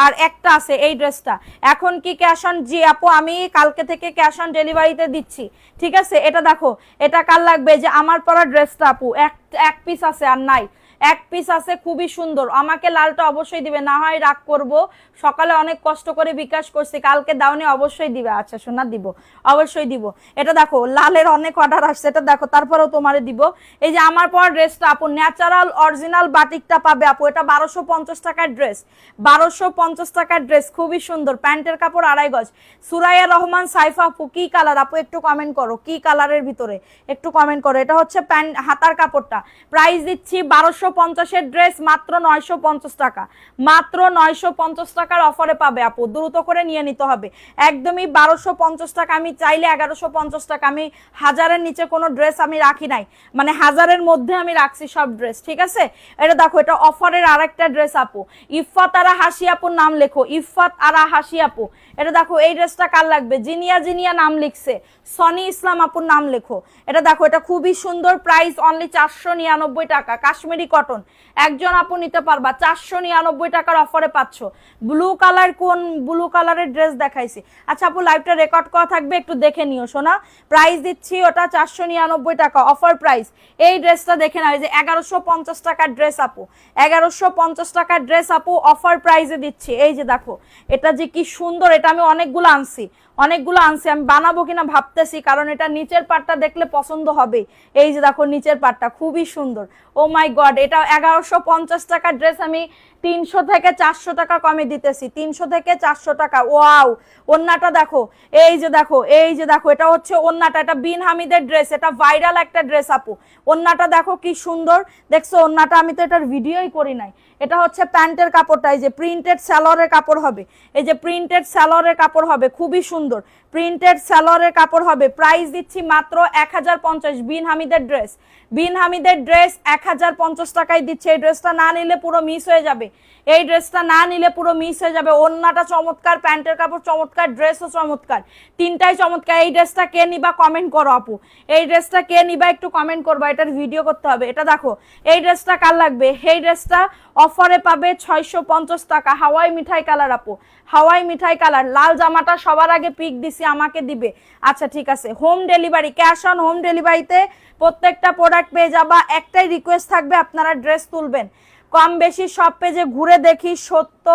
আর একটা আছে এই ড্রেসটা। এখন কি ক্যাশ অন? জি আপু, আমি কালকে থেকে ক্যাশ অন ডেলিভারিতে দিচ্ছি। ঠিক আছে, এটা দেখো, এটা কার লাগবে? যে আমার পরা ড্রেসটা আপু, এক পিস আছে, আর নাই, এক পিস আছে, খুবই সুন্দর। আমাকে লালটা অবশ্যই দিবে, না হয় রাগ করব। সকালে অনেক কষ্ট করে বিকাশ করছি, কালকে দাওনি, অবশ্যই দিবে। আচ্ছা সোনা, দিব, অবশ্যই দিব। এটা দেখো, লালের অনেক অর্ডার আসছে, এটা দেখো, তারপরেও তোমারে দিব। এই যে আমার পর ড্রেসটা আপু, ন্যাচারাল অরিজিনাল বাটিকটা পাবে আপু। এটা 1250 টাকার ড্রেস, 1250 টাকার ড্রেস, খুবই সুন্দর। প্যান্টের কাপড় 2.5 গজ। সুরাইয়া রহমান সাইফা আপু, কি কালার আপু? একটু কমেন্ট করো, কি কালারের ভিতরে একটু কমেন্ট করো। এটা হচ্ছে প্যান্ট হাতার কাপড়টা, প্রাইস দিচ্ছি 1250 1250 ড্রেস মাত্র 950 টাকা, মাত্র 950 টাকার অফারে পাবে আপু, দ্রুত করে নিয়ে নিতে হবে। একদমই 1250 টাকা, আমি চাইলে 1150 টাকা, আমি হাজারের নিচে কোনো ড্রেস আমি রাখি নাই, মানে হাজারের মধ্যে আমি রাখছি সব ড্রেস, ঠিক আছে। এটা দেখো, এটা অফারের আরেকটা ড্রেস আপু, ইফাত আরা হাসি আপুর নাম লেখো, ইফাত আরা হাসি আপু। এটা দেখো, এই ড্রেসটা কার লাগবে? জিনিয়া, জিনিয়া নাম লিখছে, সনি ইসলাম আপুর নাম লেখো। এটা দেখো, এটা খুবই সুন্দর, প্রাইস অনলি 499 টাকা, কাশ্মীরি কটন, একজন আপু নিতে পারবা, 499 টাকার অফারে পাচ্ছ। ব্লু কালার, কোন ব্লু কালারের ড্রেস দেখাইছি? আচ্ছা আপু, লাইভটা রেকর্ড করা থাকবে, একটু দেখে নিও সোনা। প্রাইস দিচ্ছি ওটা 499 টাকা, অফার প্রাইস। এই ড্রেসটা দেখে নাও, এই যে 1150 টাকার ড্রেস আপু, 1150 টাকার ড্রেস আপু, অফার প্রাইসে দিচ্ছি। এই যে দেখো, এটা যে কি সুন্দর, এটা আমি অনেকগুলো আনছি, আমি বানাবো কিনা ভাবতেছি, কারণ এটা নিচের পাটটা দেখলে পছন্দ হবে। এই যে দেখো, নিচের পাটটা খুবই সুন্দর। ও মাই গড, এটা 1150 টাকার ড্রেস আমি 300 থেকে 400 টাকা কমে দিতেছি, 300 থেকে 400 টাকা। ওয়াও, ওন্নাটা দেখো, এই যে দেখো, এই যে দেখো, এটা হচ্ছে ওন্নাটা, এটা বিন হামিদের ড্রেস, এটা ভাইরাল একটা ড্রেস আপু। ওন্নাটা দেখো কি সুন্দর, দেখছো ওন্নাটা? আমি তো এটার ভিডিওই করি নাই। এটা হচ্ছে প্যান্টের কাপড়টা, এই যে প্রিন্টেড সালোয়ারের কাপড় হবে, এই যে প্রিন্টেড সালোয়ারের কাপড় হবে, খুবই সুন্দর প্রিন্টেড সালোয়ারের কাপড় হবে। প্রাইস দিচ্ছি মাত্র 1050, বিন হামিদের ড্রেস, বিন হামিদের ড্রেস 1050 টাকায় দিচ্ছে। এই ড্রেসটা না নিলে পুরো মিস হয়ে যাবে, এই ড্রেসটা না নিলে পুরো মিস হয়ে যাবে। ওন্নাটা চমৎকার, প্যান্টের কাপড় চমৎকার, ড্রেসও চমৎকার, তিনটাই চমৎকার। এই ড্রেসটা কে নিবা কমেন্ট করো আপু, এই ড্রেসটা কে নিবা একটু কমেন্ট করবা, এটার ভিডিও করতে হবে। এটা দেখো, এই ড্রেসটা কার লাগবে? এই ড্রেসটা অফারে পাবে 650 টাকা, হাওয়াই মিঠাই কালার আপু, হাওয়াই মিঠাই কালার। লাল জামাটা সবার আগে পিক দিছি, আমাকে দিবে। আচ্ছা ঠিক আছে, home delivery, cash on home ডেলিভারিতে প্রত্যেকটা প্রোডাক্ট পেয়ে যাবা। একটাই রিকোয়েস্ট থাকবে, আপনারা ড্রেস তুলবেন। কম বেশি সব পেজে ঘুরে দেখি, সত্য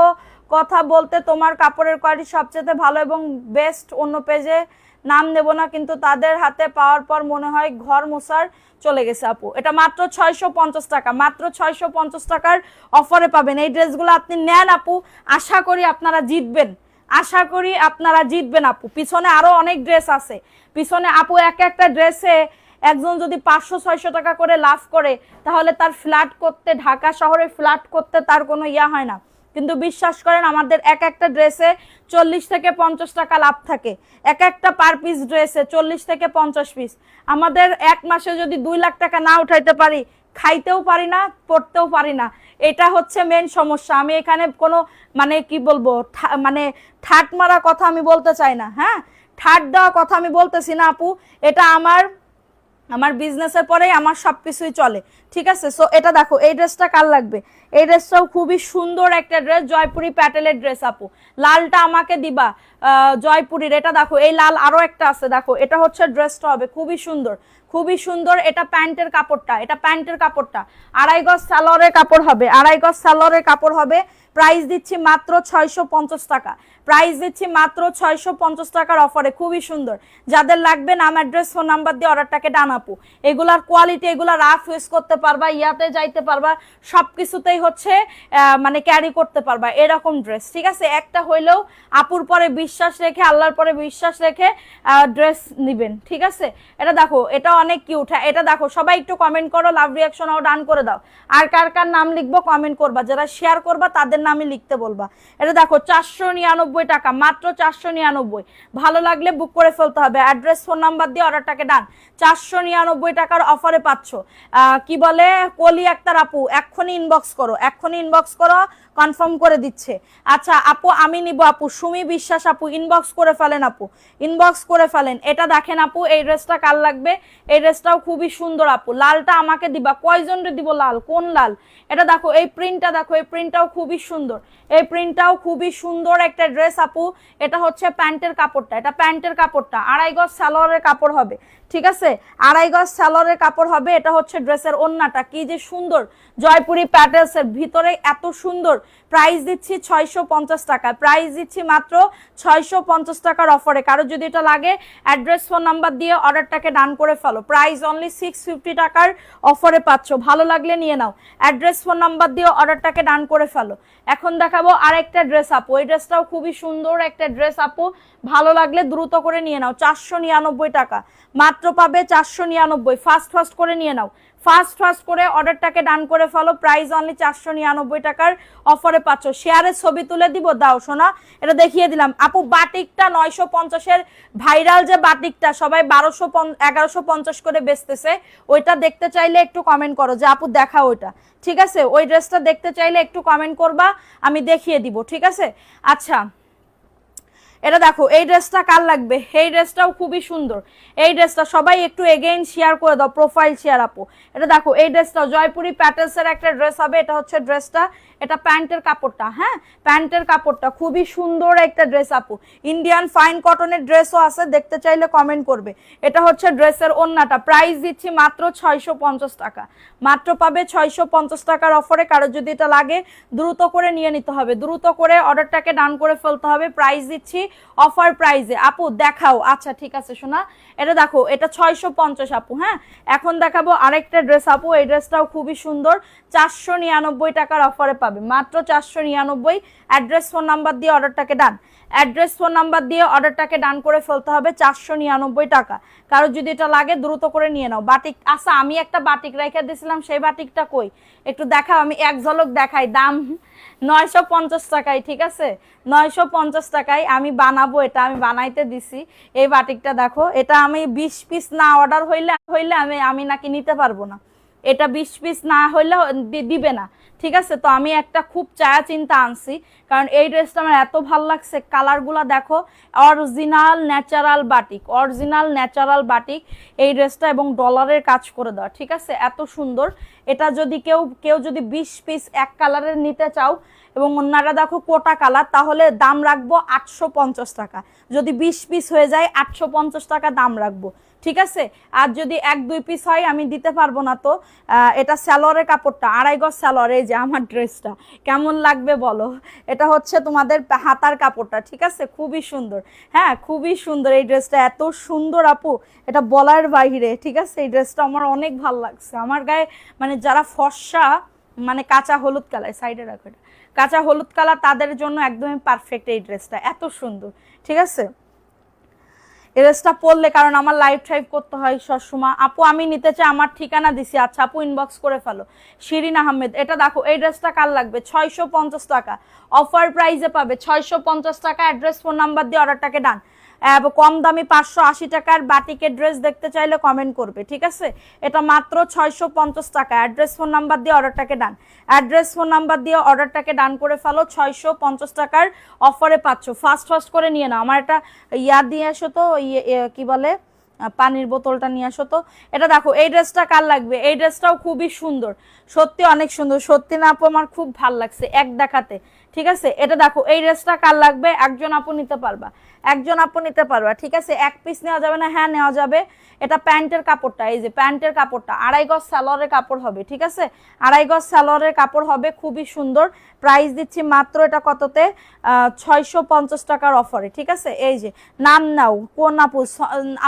কথা বলতে তোমার কাপড়ের কোয়ালিটি সবচেয়ে ভালো এবং বেস্ট। অন্য পেজে নাম নেব না, কিন্তু তাদের হাতে পাওয়ার পর মনে হয় ঘর মোছার চলে গেছে আপু। এটা মাত্র 650 টাকা, মাত্র 650 টাকার অফারে পাবেন। এই ড্রেসগুলো আপনি নেন আপু, আশা করি আপনারা জিতবেন, আশা করি আপনারা জিতবেন আপু। পিছনে আরো অনেক ড্রেস আছে, পিছনে আপু এক একটা ড্রেসে একজন যদি 500-600 টাকা করে লাভ করে, তাহলে তার ফ্ল্যাট করতে, ঢাকা শহরে ফ্ল্যাট করতে তার কোনো ইয়া হয় না। কিন্তু বিশ্বাস করেন, আমাদের এক একটা ড্রেসে 40 থেকে 50 টাকা লাভ থাকে, এক একটা পার পিস ড্রেসে 40 থেকে 50 পিস। আমাদের এক মাসে যদি 2 লাখ টাকা না উঠাইতে পারি, খাইতেও পারি না, পড়তেও পারি না। এটা হচ্ছে মেন সমস্যা। আমি এখানে কোনো মানে কি বলবো, মানে ঠাট মারা কথা আমি বলতে চাই না, হ্যাঁ, ঠাট দেওয়া কথা আমি বলতেছি না আপু। এটা আমার বিজনেসের পরেই আমার সবকিছুই চলে, ঠিক আছে। সো এটা দেখো, এই ড্রেসটা কার লাগবে? এই ড্রেসটাও খুবই সুন্দর একটা ড্রেস, জয়পুরি প্যাটেলের ড্রেস আপু। লালটা আমাকে দিবা, জয়পুরীর। এটা দেখো, এই লাল আরো একটা আছে, দেখো এটা হচ্ছে ড্রেসটা হবে খুবই সুন্দর, খুবই সুন্দর। এটা প্যান্টের কাপড়টা, এটা প্যান্টের কাপড়টা 2.5 গজ সালোয়ারের কাপড় হবে, 2.5 গজ সালোয়ারের কাপড় হবে। প্রাইস দিচ্ছি মাত্র 650 টাকা, প্রাইস দিচ্ছি মাত্র 650 টাকার অফারে, খুবই সুন্দর। যাদের লাগবে নাম, অ্যাড্রেস, ফোন নাম্বার দিয়ে অর্ডারটাকে ডান আপু। এগুলার কোয়ালিটি, এগুলা রাফ ইউজ করতে পারবা, ইয়াতে যাইতে পারবা, সবকিছুতেই হচ্ছে মানে ক্যারি করতে পারবা এরকম ড্রেস, ঠিক আছে। একটা হইলেও আপুর পরে বিশ্বাস রেখে, আল্লাহর পরে বিশ্বাস রেখে ড্রেস নিবেন, ঠিক আছে। এটা দেখো, এটা অনেক কিউট। হ্যাঁ, এটা দেখো, সবাই একটু কমেন্ট করো, লাভ রিয়াকশনও ডান করে দাও। আর কার কার নাম লিখবো কমেন্ট করবা, যারা শেয়ার করবা তাদের নামই লিখতে বলবা। এটা দেখো 499 টাকা, মাত্র 499। ভালো লাগলে বুক করে ফেলতে হবে, অ্যাড্রেস, ফোন নাম্বার দিয়ে অর্ডারটাকে ডান। 499 টাকার অফারে পাচ্ছ। কি বলে কলি আক্তার আপু, এক্ষুনি ইনবক্স করো, এক্ষুনি ইনবক্স করো, কনফার্ম করে দিচ্ছে। আচ্ছা আপু, আমি নিব আপু। সুমি বিশ্বাস আপু, ইনবক্স করে ফেলেন আপু, ইনবক্স করে ফেলেন। এটা দেখেন আপু, এই ড্রেসটা কার লাগবে? এই ড্রেসটাও খুবই সুন্দর আপু। লালটা আমাকে দিবা, কয়জনরে দিব লাল? কোন লাল? এটা দেখো, এই প্রিন্টটা দেখো, এই প্রিন্টটাও খুবই সুন্দর, এই প্রিন্টটাও খুবই সুন্দর একটা ড্রেস আপু। এটা হচ্ছে প্যান্টের কাপড়টা, এটা প্যান্টের কাপড়টা 2.5 গজ সালোয়ারের কাপড় হবে, ঠিক আছে। 2.5 গজ সালোয়ারের কাপড় হবে। এটা হচ্ছে ড্রেসের ওন্নাটা, কি যে সুন্দর, জয়পুরি প্যাটেলসের ভিতরে এত সুন্দর। প্রাইস দিচ্ছি 650 টাকা, প্রাইস দিচ্ছি মাত্র 650 টাকার অফারে। কারো যদি এটা লাগে, অ্যাড্রেস, ফোন নাম্বার দিয়ে অর্ডারটাকে ডান করে ফেলো। প্রাইস অনলি 650 টাকার অফারে পাচ্ছ, ভালো লাগলে নিয়ে নাও। অ্যাড্রেস, ফোন নাম্বার দিয়ে অর্ডারটাকে ডান করে ফেলো। এখন দেখাবো আরেকটা ড্রেস আপু, এই ড্রেসটাও খুবই সুন্দর একটা ড্রেস আপু। ভালো লাগলে দ্রুত করে নিয়ে নাও, 499 টাকা মাত্র পাবে, 499। ফাস্ট করে নিয়ে নাও, ফাস্ট করে অর্ডারটাকে ডান করে ফেলো। প্রাইস অনলি 499 টাকার অফারে পাচ্ছ। শেয়ারের ছবি তুলে দিব, দাও সোনা, এটা দেখিয়ে দিলাম। আপু বাটিকটা 950-এর ভাইরাল যে বাটিকটা সবাই 1150 করে বেচতেছে, ওইটা দেখতে চাইলে একটু কমেন্ট করো যে আপু দেখা ওইটা, ঠিক আছে? ওই ড্রেসটা দেখতে চাইলে একটু কমেন্ট করবা, আমি দেখিয়ে দিব, ঠিক আছে? আচ্ছা, এটা দেখো, এই ড্রেসটা কার লাগবে? এই ড্রেসটাও খুবই সুন্দর। এই ড্রেসটা সবাই একটু এগেইন শেয়ার করে দাও, প্রোফাইল শেয়ার আপু। এটা দেখো, এই ড্রেসটা জয়পুরি প্যাটেলসের একটা ড্রেস হবে। এটা হচ্ছে ড্রেসটা, এটা প্যান্টের কাপড়টা, হ্যাঁ প্যান্টের কাপড়টা খুবই সুন্দর একটা ড্রেস আপু। ইন্ডিয়ান ফাইন কটনের ড্রেসও আছে, দেখতে চাইলে কমেন্ট করবে। এটা হচ্ছে ড্রেসের ওন্নাটা, প্রাইস দিচ্ছি মাত্র 650 টাকা, মাত্র পাবে 650 টাকার অফারে। কারো যদি এটা লাগে দ্রুত করে নিয়ে নিতে হবে, দ্রুত করে অর্ডারটাকে ডান করে ফেলতে হবে। প্রাইস দিচ্ছি অফার প্রাইসে। আপু দেখাও, আচ্ছা ঠিক আছে শোনা, এটা দেখো, এটা 650 আপু। হ্যাঁ, এখন দেখাবো আরেকটা ড্রেস আপু, এই ড্রেসটাও খুবই সুন্দর, 499 টাকার অফারে পাবে, মাত্র 499। অ্যাড্রেস ফোন নাম্বার দিয়ে অর্ডারটাকে ডান, অ্যাড্রেস ফোন নাম্বার দিয়ে অর্ডারটাকে ডান করে ফেলতে হবে, 499 টাকা। কারো যদি এটা লাগে দ্রুত করে নিয়ে নাও। বাটিক, আচ্ছা আমি একটা বাটিক রেখে দিয়েছিলাম, সেই বাটিকটা কই একটু দেখাও, আমি এক ঝলক দেখাই। দাম 950 টাকায়, ঠিক আছে? 950 টাকায় আমি বানাবো, এটা আমি বানাইতে দিছি। এই বাটিকটা দেখো, এটা আমি 20 পিস না অর্ডার হইলে আমি নাকি নিতে পারবো না। এটা 20 পিস না হইলে দিবে না, ঠিক আছে? তো আমি একটা খুব চায়া চিন্তা আনছি, কারণ এই ড্রেসটা আমার এত ভালো লাগছে। কালারগুলা দেখো, original natural batik, original natural batik এই ড্রেসটা, এবং ডলারের কাজ করে দেওয়া, ঠিক আছে? এত সুন্দর। এটা যদি কেউ যদি 20 পিস এক কালারের নিতে চাও, এবং অন্যরা দেখো কোটা কালার, তাহলে দাম রাখবো 850 টাকা। যদি 20 পিস হয়ে যায় 850 টাকা দাম রাখবো, ঠিক আছে? আর যদি 1-2 পিস হয় আমি দিতে পারবো না। তো এটা স্যালোয়ারের কাপড়টা, 2.5 গজ স্যালোয়ার। এই যে আমার ড্রেসটা কেমন লাগবে বলো? এটা হচ্ছে তোমাদের হাতার কাপড়টা, ঠিক আছে? খুবই সুন্দর, হ্যাঁ খুবই সুন্দর এই ড্রেসটা, এত সুন্দর আপু, এটা বলার বাইরে, ঠিক আছে? এই ড্রেসটা আমার অনেক ভালো লাগছে। আমার গায়ে মানে যারা ফর্সা, মানে কাঁচা হলুদ কালার, সাইডে রাখো, এটা কাঁচা হলুদ কালার, তাদের জন্য একদমই পারফেক্ট এই ড্রেসটা, এত সুন্দর, ঠিক আছে? এই ড্রেসটা পরলে, কারণ আমার লাইভ টাইপ করতে হয় সবসময়। আপু আমি নিতে চাই, আমার ঠিকানা দিছি, আচ্ছা আপু ইনবক্স করে ফেলো। শিরিন আহমেদ, এটা দেখো, এই ড্রেসটা কার লাগবে? 650 টাকা অফার প্রাইসে পাবে, 650 টাকা। অ্যাড্রেস ফোন নাম্বার দিয়ে অর্ডারটাকে ডান। কম দামি 580 টাকার বাটিকের ড্রেস দেখতে চাইলে কমেন্ট করবে, ঠিক আছে? এটা মাত্র 650 টাকা। অ্যাড্রেস ফোন নাম্বার দিয়ে অর্ডারটাকে ডান, অ্যাড্রেস ফোন নাম্বার দিয়ে অর্ডারটাকে ডান করে ফেলো, 650 টাকার অফারে পাচ্ছ। ফাস্ট করে নিয়ে নাও। আমার একটা ইয়া দিয়ে আসো তো, কি বলে, পানির বোতলটা নিয়ে আসো তো। এটা দেখো, এই ড্রেসটা কার লাগবে? এই ড্রেসটাও খুবই সুন্দর, সত্যি অনেক সুন্দর, সত্যি না আপু আমার খুব ভাল লাগছে এক দেখাতে, ঠিক আছে? এটা দেখো, এই ড্রেসটা কার লাগবে? একজন আপু নিতে পারবা, একজন আপু নিতে পারবা, ঠিক আছে? এক পিস নেওয়া যাবে না? হ্যাঁ নেওয়া যাবে। এটা প্যান্টের কাপড়টা, এই যে প্যান্টের কাপড়টা 2.5 গজ সালোয়ারের কাপড় হবে, ঠিক আছে? 2.5 গজ সালোয়ারের কাপড় হবে, খুবই সুন্দর। প্রাইস দিচ্ছি মাত্র, এটা কততে? 650 টাকার অফারে, ঠিক আছে? এই যে নাম নাও, কোন আপু?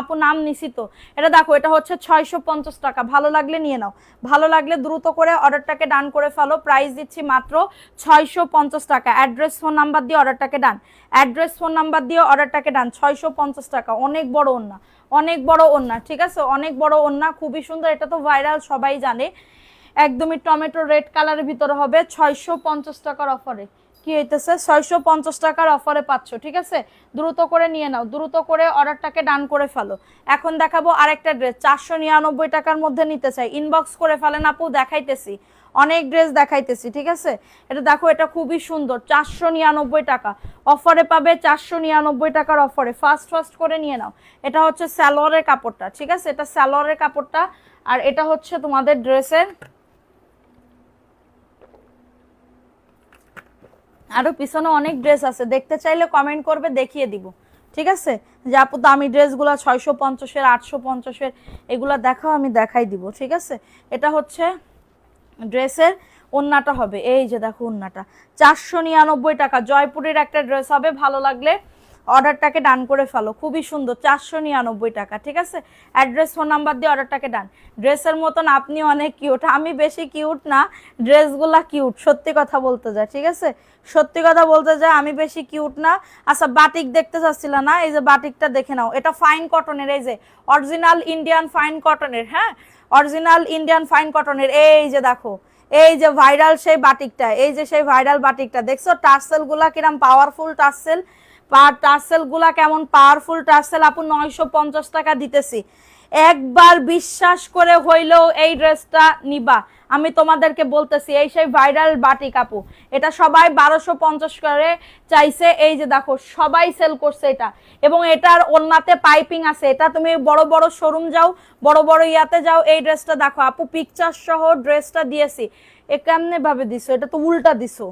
আপু নাম নিছি তো। এটা দেখো, এটা হচ্ছে 650 টাকা। ভালো লাগলে নিয়ে নাও, ভালো লাগলে দ্রুত করে অর্ডারটাকে ডান করে ফেলো। প্রাইস দিচ্ছি মাত্র 650 টাকা। অ্যাড্রেস ফোন নাম্বার দিয়ে অর্ডারটাকে ডান, অ্যাড্রেস ফোন নাম্বার দিয়ে অর্ডারটাকে ডান। 650 টাকা, অনেক বড় ওন্না, অনেক বড় ওন্না, ঠিক আছে? অনেক বড় ওন্না, খুবই সুন্দর। এটা তো ভাইরাল, সবাই জানে। একদমই টমেটো রেড কালারের ভিতরে হবে, 650 টাকার অফারে। কি হইতেছে? 650 টাকার অফারে পাচ্ছ, ঠিক আছে? দ্রুত করে নিয়ে নাও, দ্রুত করে অর্ডারটাকে ডান করে ফেলো। এখন দেখাবো আরেকটা ড্রেস, 499 টাকার মধ্যে নিতে চাই, ইনবক্স করে ফেলেন আপু, দেখাইতেছি অনেক ড্রেস দেখাইতেছি, ঠিক আছে? এটা দেখো, এটা খুবই সুন্দর, 499 টাকা অফারে পাবে, 499 টাকার অফারে। ফাস্ট করে নিয়ে নাও। এটা হচ্ছে সালোয়ারের কাপড়টা, ঠিক আছে? এটা সালোয়ারের কাপড়টা, আর এটা হচ্ছে তোমাদের ড্রেসের, আরো পিছনে অনেক ড্রেস আছে, দেখতে চাইলে কমেন্ট করবে, দেখিয়ে দিব, ঠিক আছে? যে আপু দামি ড্রেসগুলো 650-এর, 850-এর, এগুলা দেখাও, আমি দেখাই দিব, ঠিক আছে? এটা হচ্ছে ড্রেসের ওন্নাটা হবে, এই যে দেখো ওন্নাটা, 499 টাকা। জয়পুরের একটা ড্রেস হবে, ভালো লাগলে অর্ডারটাকে ডান করে ফেলো। খুবই সুন্দর, 499 টাকা। ঠিক আছে, অ্যাড্রেস ফোন নাম্বার দিয়ে অর্ডারটাকে ডান। ড্রেসের মতন আপনি অনেক কিউট, আমি বেশি কিউট না, ড্রেসগুলা কিউট, সত্যি কথা বলতে যায়। ঠিক আছে, সত্যি কথা বলতে যায়, আমি বেশি কিউট না। আচ্ছা, বাটিক দেখতে চাচ্ছিল না, এই যে বাটিকটা দেখে নাও, এটা ফাইন কটনের, এই যে অরিজিনাল ইন্ডিয়ান ফাইন কটনের। হ্যাঁ, অরিজিনাল ইন্ডিয়ান ফাইন কটনের। এই যে দেখো, এই যে ভাইরাল সেই বাটিকটা, এই যে সেই ভাইরাল বাটিকটা দেখছো, টার্সেল গুলা কিরম পাওয়ারফুল টার্সেল, টার্সেল গুলা কেমন পাওয়ারফুল টার্সেল আপু। 950 টাকা দিতেছি, একবার বিশ্বাস করে হইলেও এই ড্রেসটা নিবা। আমি তোমাদেরকে বলতেছি, এই সেই ভাইরাল বাটিক আপু, এটা সবাই 1250 করে চাইছে। এই যে দেখো, সবাই সেল করছে এটা, এবং এটার ওন্নাতে পাইপিং আছে। এটা তুমি বড় বড় শোরুম যাও, বড় বড় ইয়াতে যাও, এই ড্রেসটা দেখো আপু, পিকচার সহ ড্রেসটা দিয়েছি। এ কেমনে ভাবে দিছো, এটা তো উল্টা দিছো।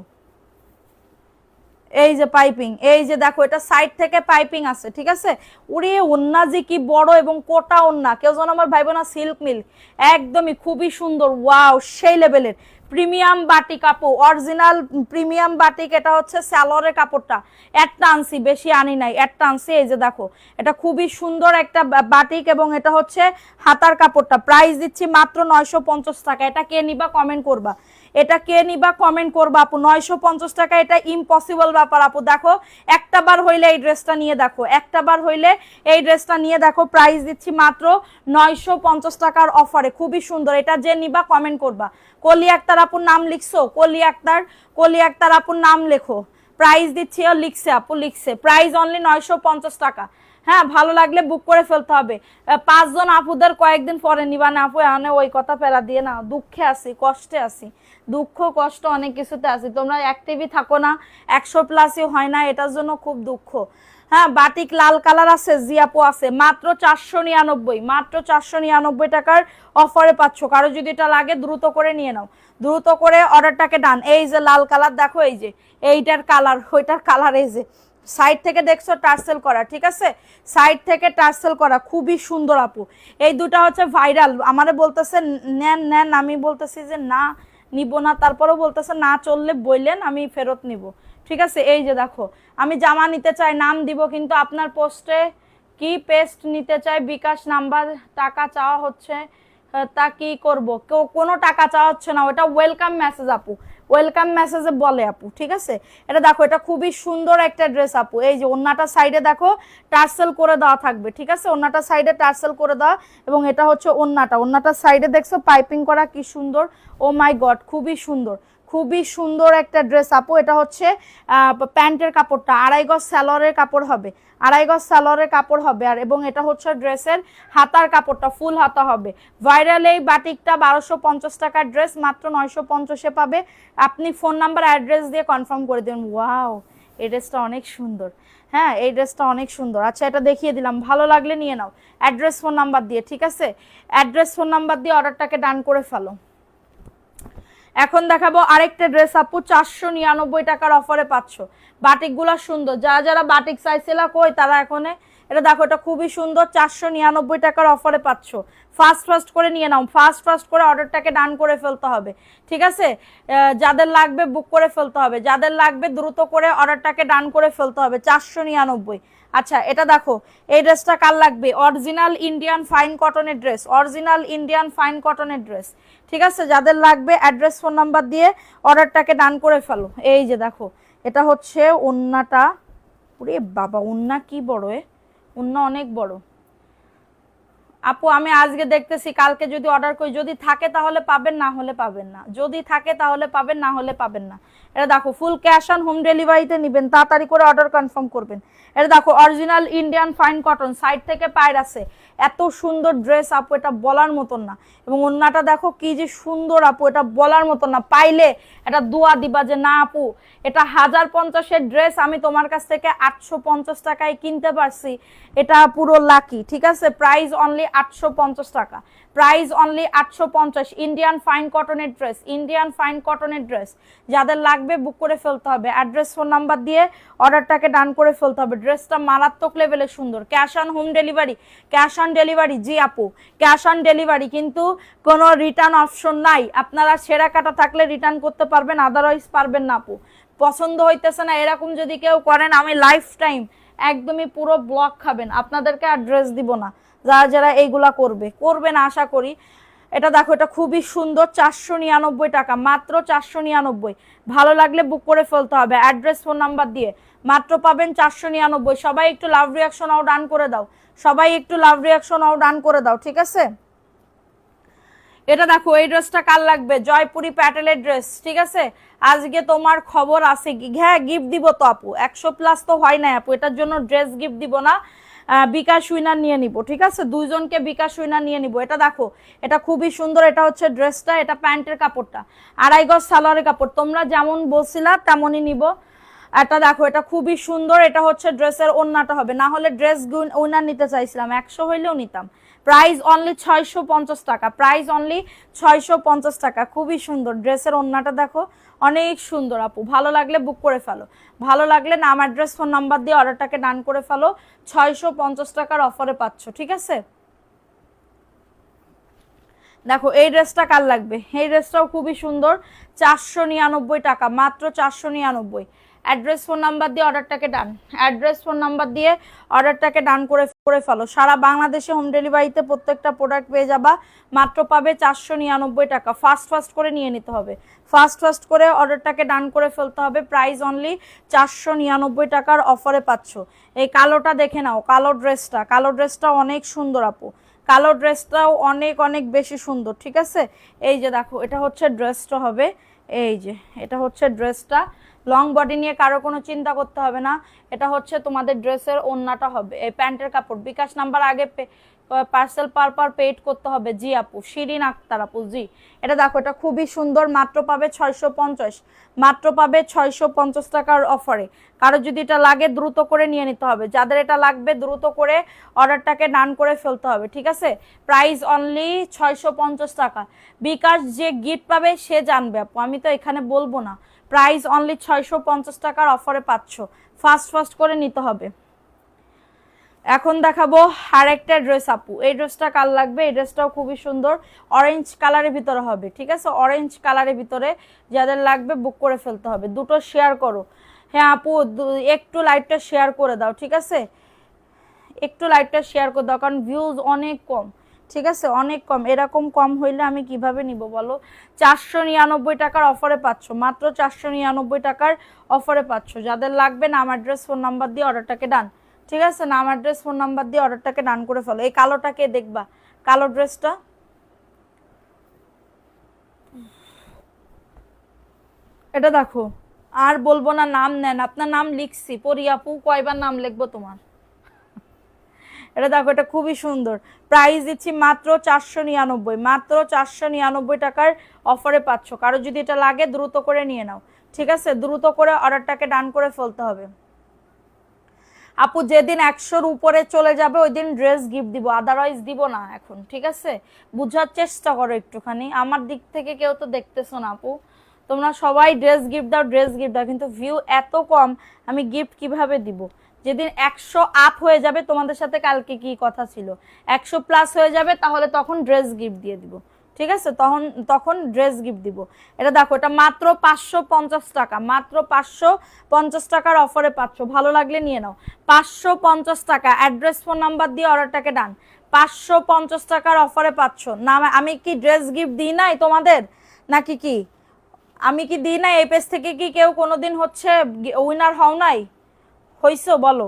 এই যে পাইপিং, এই যে দেখো, এটা সাইড থেকে পাইপিং আছে। ঠিক আছে, ওরে ওন্না যে কি বড় এবং কোটা ওন্না, কেউ যেন আমার ভাইবো না সিল্ক মিল্ক, একদমই খুবই সুন্দর, ওয়াও সেই লেভেলের প্রিমিয়াম বাটিক আপু, অরিজিনাল প্রিমিয়াম বাটিক। এটা হচ্ছে স্যালোরের কাপড়টা, একটা আনছি, বেশি আনি নাই, একটা আনছি। এই যে দেখো, এটা খুবই সুন্দর একটা বাটিক, এবং এটা হচ্ছে হাতার কাপড়টা। প্রাইস দিচ্ছি মাত্র 950 টাকা। এটা কে নিবা কমেন্ট করবা, এটা কে নিবা কমেন্ট করবা আপু। 950 টাকা, এটা ইম্পসিবল ব্যাপার আপু। দেখো, একটা বার হইলে এই ড্রেসটা নিয়ে দেখো, একটা বার হইলে এই ড্রেসটা নিয়ে দেখো। প্রাইস দিচ্ছি মাত্র 950 টাকার অফারে, খুবই সুন্দর। এটা যে নিবা কমেন্ট করবা। কলি আক্তার আপুর নাম লিখছো, কলি আক্তার, কলি আক্তার আপুর নাম লেখো। প্রাইস দিচ্ছি, লিখছে আপু, লিখছে। প্রাইস অনলি 950 টাকা। হ্যাঁ, ভালো লাগলে বুক করে ফেলতে হবে। 5 জন আপুদের কয়েকদিন পরে নিবা না আপু, এখানে ওই কথা ফেলা দিয়ে না, দুঃখে আছি, কষ্টে আছি, দুঃখ কষ্ট অনেক কিছুতে আছি। তোমরা অ্যাক্টিভই থাকো না, 100+ হয় না, এটার জন্য খুব দুঃখ। হ্যাঁ, বাটিক লাল কালার আছে, জিয়াপো আছে, মাত্র 499, মাত্র 499 টাকার অফারে পাচ্ছ। কারো যদি এটা লাগে দ্রুত করে নিয়ে নাও, দ্রুত করে অর্ডারটাকে ডান। এই যে লাল কালার দেখো, এই যে এইটার কালার, ওইটার কালার, এই যে সাইড থেকে দেখছো টার্সেল করা। ঠিক আছে, সাইড থেকে টার্সেল করা, খুবই সুন্দর আপু। এই দুটা হচ্ছে ভাইরাল। আমারে বলতেছে নেন নেন, আমি বলতেছি যে না নিব না, তারপরেও বলতেছে না চললে বললেন, আমি ফেরত নিব। ঠিক আছে, এই যে দেখো, আমি জামা নিতে চাই, নাম দিব, কিন্তু আপনার পোস্টে কি পেস্ট নিতে চাই, বিকাশ নাম্বার, টাকা চাওয়া হচ্ছে, তা কি করব? কোনো টাকা চাওয়া হচ্ছে না, ওটা ওয়েলকাম মেসেজ আপু, ওয়েলকাম মেসেজে বলে আপু। ঠিক আছে, এটা দেখো, এটা খুবই সুন্দর একটা ড্রেস আপু। এই যে ওন্নাটা সাইডে দেখো টার্সেল করে দেওয়া থাকবে। ঠিক আছে, ওন্নাটা সাইডে টার্সেল করে দেওয়া, এবং এটা হচ্ছে ওন্নাটা, ওন্নাটা সাইডে দেখছো পাইপিং করা, কি সুন্দর, ও মাই গড, খুবই সুন্দর, খুবই সুন্দর একটা ড্রেস আপু। এটা হচ্ছে প্যান্টের কাপড়টা 2.5 গজ স্যালোয়ারের কাপড় হবে, 2.5 গজ স্যালোয়ারের কাপড় হবে। আর এবং এটা হচ্ছে ড্রেসের হাতার কাপড়টা ফুল হাতা হবে। ভাইরাল এই বাটিকটা 1250 টাকার ড্রেস, মাত্র 950-এ পাবে। আপনি ফোন নাম্বার অ্যাড্রেস দিয়ে কনফার্ম করে দেবেন। ওয়াও, এই ড্রেসটা অনেক সুন্দর। হ্যাঁ, এই ড্রেসটা অনেক সুন্দর। আচ্ছা, এটা দেখিয়ে দিলাম, ভালো লাগলে নিয়ে নাও অ্যাড্রেস ফোন নাম্বার দিয়ে। ঠিক আছে, অ্যাড্রেস ফোন নাম্বার দিয়ে অর্ডারটাকে ডান করে ফেলো। এখন দেখাবো আরেকটা ড্রেস আপু, 499 টাকার অফারে পাচ্ছ। বাটিকগুলা সুন্দর, যারা যারা বাটিক চাইছিল কই তারা এখন এটা দেখো, এটা খুবই সুন্দর, 499 টাকার অফারে পাচ্ছ। ফাস্ট ফাস্ট করে নিয়ে নাও, ফাস্ট ফাস্ট করে অর্ডারটাকে ডান করে ফেলতে হবে। ঠিক আছে, যাদের লাগবে বুক করে ফেলতে হবে, যাদের লাগবে দ্রুত করে অর্ডারটাকে ডান করে ফেলতে হবে। 499। আচ্ছা, এটা দেখো, এই ড্রেসটা কার লাগবে? অরিজিনাল ইন্ডিয়ান ফাইন কটনের ড্রেস, অরিজিনাল ইন্ডিয়ান ফাইন কটনের ড্রেস। ঠিক আছে, যাদের লাগবে অ্যাড্রেস ফোন নাম্বার দিয়ে অর্ডারটাকে ডান করে ফেলো। এই যে দেখো, এটা হচ্ছে ওন্নাটা, ওরে বাবা ওন্না কি বড়, ওন্না অনেক বড় আপু। আমি আজকে দেখতেছি, কালকে যদি অর্ডার করি, যদি থাকে তাহলে পাবেন, না হলে পাবেন না, যদি থাকে তাহলে পাবেন, না হলে পাবেন না। এটা দেখো, ফুল ক্যাশ অন হোম ডেলিভারিতে নেবেন, তাড়াতাড়ি করে অর্ডার কনফার্ম করবেন। এটা দেখো, original Indian fine cotton, side থেকে পায়ের আছে, এত সুন্দর ড্রেস আপু, এটা বলার মতন না। এবং ওন্নাটা দেখো কি যে সুন্দর আপু, এটা বলার মতন না। পাইলে এটা দোয়া দিবা যে না আপু, এটা 1050-এর ড্রেস আমি তোমার কাছ থেকে 850 টাকায় কিনতে পারছি, এটা পুরো লাকি। ঠিক আছে, প্রাইস অনলি 850 টাকা, প্রাইস অনলি 850। ইন্ডিয়ান ফাইন কটনের ড্রেস, ইন্ডিয়ান ফাইন কটনের ড্রেস, যাদের লাগবে বুক করে ফেলতে হবে। অ্যাড্রেস ফোন নাম্বার দিয়ে অর্ডারটাকে ডান করে ফেলতে হবে। ড্রেসটা মারাত্মক লেভেলে সুন্দর। Cash on home delivery, cash on delivery, জি আপু ক্যাশ অন ডেলিভারি, কিন্তু কোনো রিটার্ন অপশন নাই। আপনারা ছেঁড়া কাটা থাকলে রিটার্ন করতে পারবেন, আদারওয়াইজ পারবেন না আপু। পছন্দ হইতেছে না এরকম যদি কেউ করেন, আমি লাইফ টাইম একদমই পুরো ব্লক খাবেন, আপনাদেরকে আর ড্রেস দিব না। যারা যারা এইগুলা করবে না আশা করি। এটা দেখো, এটা খুবই সুন্দর, 499 টাকা, মাত্র 499। ভালো লাগলে বুক করে ফেলতে হবে অ্যাড্রেস ফোন নাম্বার দিয়ে, মাত্র পাবেন 499। সবাই একটু লাভ রিয়াকশন আও ডান করে দাও, সবাই একটু লাভ রিয়াকশন আও ডান করে দাও, ঠিক আছে। এটা দেখো, এই ড্রেসটা কার লাগবে, জয়পুরি প্যাটেলের ড্রেস, ঠিক আছে। আজকে তোমার খবর আছে কি, হ্যাঁ গিফট দিব তো আপু, 100+ তো হয় না আপু, এটার জন্য ড্রেস গিফট দিব না, বিকাশ উইনার নিয়ে নিব, ঠিক আছে, দুইজনকে বিকাশ উইনার নিয়ে নিব। এটা দেখো, এটা খুবই সুন্দর, এটা হচ্ছে ড্রেসটা, এটা প্যান্টের কাপড়টা, 2.5 গজ সালোয়ারের কাপড়, তোমরা যেমন বলছিলা তেমনই নিব। এটা দেখো, এটা খুবই সুন্দর, এটা হচ্ছে ড্রেসের ওড়নাটা হবে, না হলে ড্রেস উইনার নিতে চাইছিলাম, 100 হইলেও নিতাম। প্রাইস অনলি 650 টাকা, প্রাইস অনলি 650 টাকা, খুবই সুন্দর ড্রেসের ওড়নাটা দেখো, অনেক সুন্দর আপু। ভালো লাগলে বুক করে ফেলো, ভালো লাগলে নাম অ্যাড্রেস ফোন নাম্বার দিয়ে অর্ডারটাকে ডান করে ফেলো, 650 টাকার অফারে পাচ্ছ, ঠিক আছে। দেখো, এই ড্রেসটা কার লাগবে, এই ড্রেসটাও খুবই সুন্দর, 499 টাকা, মাত্র 499। অ্যাড্রেস ফোন নাম্বার দিয়ে অর্ডারটাকে ডান, অ্যাড্রেস ফোন নাম্বার দিয়ে অর্ডারটাকে ডান করে ফেলো। সারা বাংলাদেশে হোম ডেলিভারিতে প্রত্যেকটা প্রোডাক্ট পেয়ে যাবা, মাত্র পাবে 499 টাকা। ফাস্ট করে নিয়ে নিতে হবে, ফাস্ট করে অর্ডারটাকে ডান করে ফেলতে হবে। প্রাইস অনলি 499 টাকার অফারে পাচ্ছ। এই কালোটা দেখে নাও, কালো ড্রেসটা অনেক সুন্দর আপু, কালো ড্রেসটাও অনেক অনেক বেশি সুন্দর, ঠিক আছে। এই যে দেখো, এটা হচ্ছে ড্রেসটা হবে, এই যে এটা হচ্ছে ড্রেসটা, লং বডি নিয়ে কারো কোনো চিন্তা করতে হবে না। এটা হচ্ছে তোমাদের ড্রেসের ওড়নাটা হবে, এই প্যান্টের কাপড়। বিকাশ নাম্বার আগে পার্সেল পার পেড করতে হবে, জি আপু, শিরিন আক্তার আপু, জি। এটা দেখো, এটা খুবই সুন্দর, মাত্র পাবে 650, মাত্র পাবে 650 টাকার অফারে। কারো যদি এটা লাগে দ্রুত করে নিয়ে নিতে হবে, যাদের এটা লাগবে দ্রুত করে অর্ডারটাকে ডান করে ফেলতে হবে, ঠিক আছে। প্রাইস অনলি 650 টাকা। বিকাশ যে গিফট পাবে সে জানবে আপু, আমি তো এখানে বলবো না। প্রাইস অনলি 650 টাকার অফারে পাচ্ছ, ফাস্ট করে নিতে হবে। এখন দেখাবো আরেকটা ড্রেস আপু, এই ড্রেসটা কার লাগবে, এই ড্রেসটাও খুবই সুন্দর, অরেঞ্জ কালারের ভিতরে হবে, ঠিক আছে, অরেঞ্জ কালারের ভিতরে যাদের লাগবে বুক করে ফেলতে হবে। দুটো শেয়ার করো, হ্যাঁ আপু একটু লাইভটা শেয়ার করে দাও, ঠিক আছে, একটু লাইভটা শেয়ার করে দাও, কারণ ভিউজ অনেক কম, ঠিক আছে, অনেক কম। এরকম কম হইলে আমি কিভাবে নিব বলো। 499 টাকার অফারে পাচ্ছ, মাত্র 499 টাকার অফারে পাচ্ছ। যাদের লাগবে নাম অ্যাড্রেস ফোন নাম্বার দিয়ে অর্ডারটাকে ডান, ঠিক আছে, নাম অ্যাড্রেস ফোন নাম্বার দিয়ে অর্ডারটাকে ডান করে ফেলো। এই কালোটাকে দেখবা, কালো ড্রেসটা, এটা দেখো, আর বলবো না, নাম নেন, আপনার নাম লিখছি, পরি আপু কয়বার নাম লিখবো তোমার। এটা দেখো, এটা খুবই সুন্দর, প্রাইস দিচ্ছি মাত্র 499, মাত্র 499 টাকার অফারে পাচ্ছ। কারো যদি এটা লাগে দ্রুত করে নিয়ে নাও, ঠিক আছে, দ্রুত করে অর্ডারটাকে ডান করে ফেলতে হবে। আপু যেদিন 100-র উপরে চলে যাবে ওই দিন ড্রেস গিফট দিব, আদারওয়াইজ দিব না এখন, ঠিক আছে। বুঝার চেষ্টা করো একটুখানি, আমার দিক থেকে কেউ তো দেখতেছো না আপু, তোমরা সবাই ড্রেস গিফট দাও, ড্রেস গিফট দাও, কিন্তু ভিউ এত কম, আমি গিফট কিভাবে দিব। যেদিন 100 আপ হয়ে যাবে, তোমাদের সাথে কালকে কি কথা ছিল, 100+ হয়ে যাবে, তাহলে তখন ড্রেস গিফট দিয়ে দিব, ঠিক আছে, তখন তখন ড্রেস গিফট দিব। এটা দেখো, এটা মাত্র 550 টাকা, মাত্র 550 টাকার অফারে পাচ্ছ, ভালো লাগলে নিয়ে নাও। 550 টাকা, অ্যাড্রেস ফোন নাম্বার দিয়ে অর্ডারটাকে ডান, 550 টাকার অফারে পাচ্ছ। না আমি কি ড্রেস গিফট দিই নাই তোমাদের, নাকি কি আমি কি দিই নাই? এই পেজ থেকে কি কেউ কোনোদিন হচ্ছে উইনার হও নাই, হইছো বলো।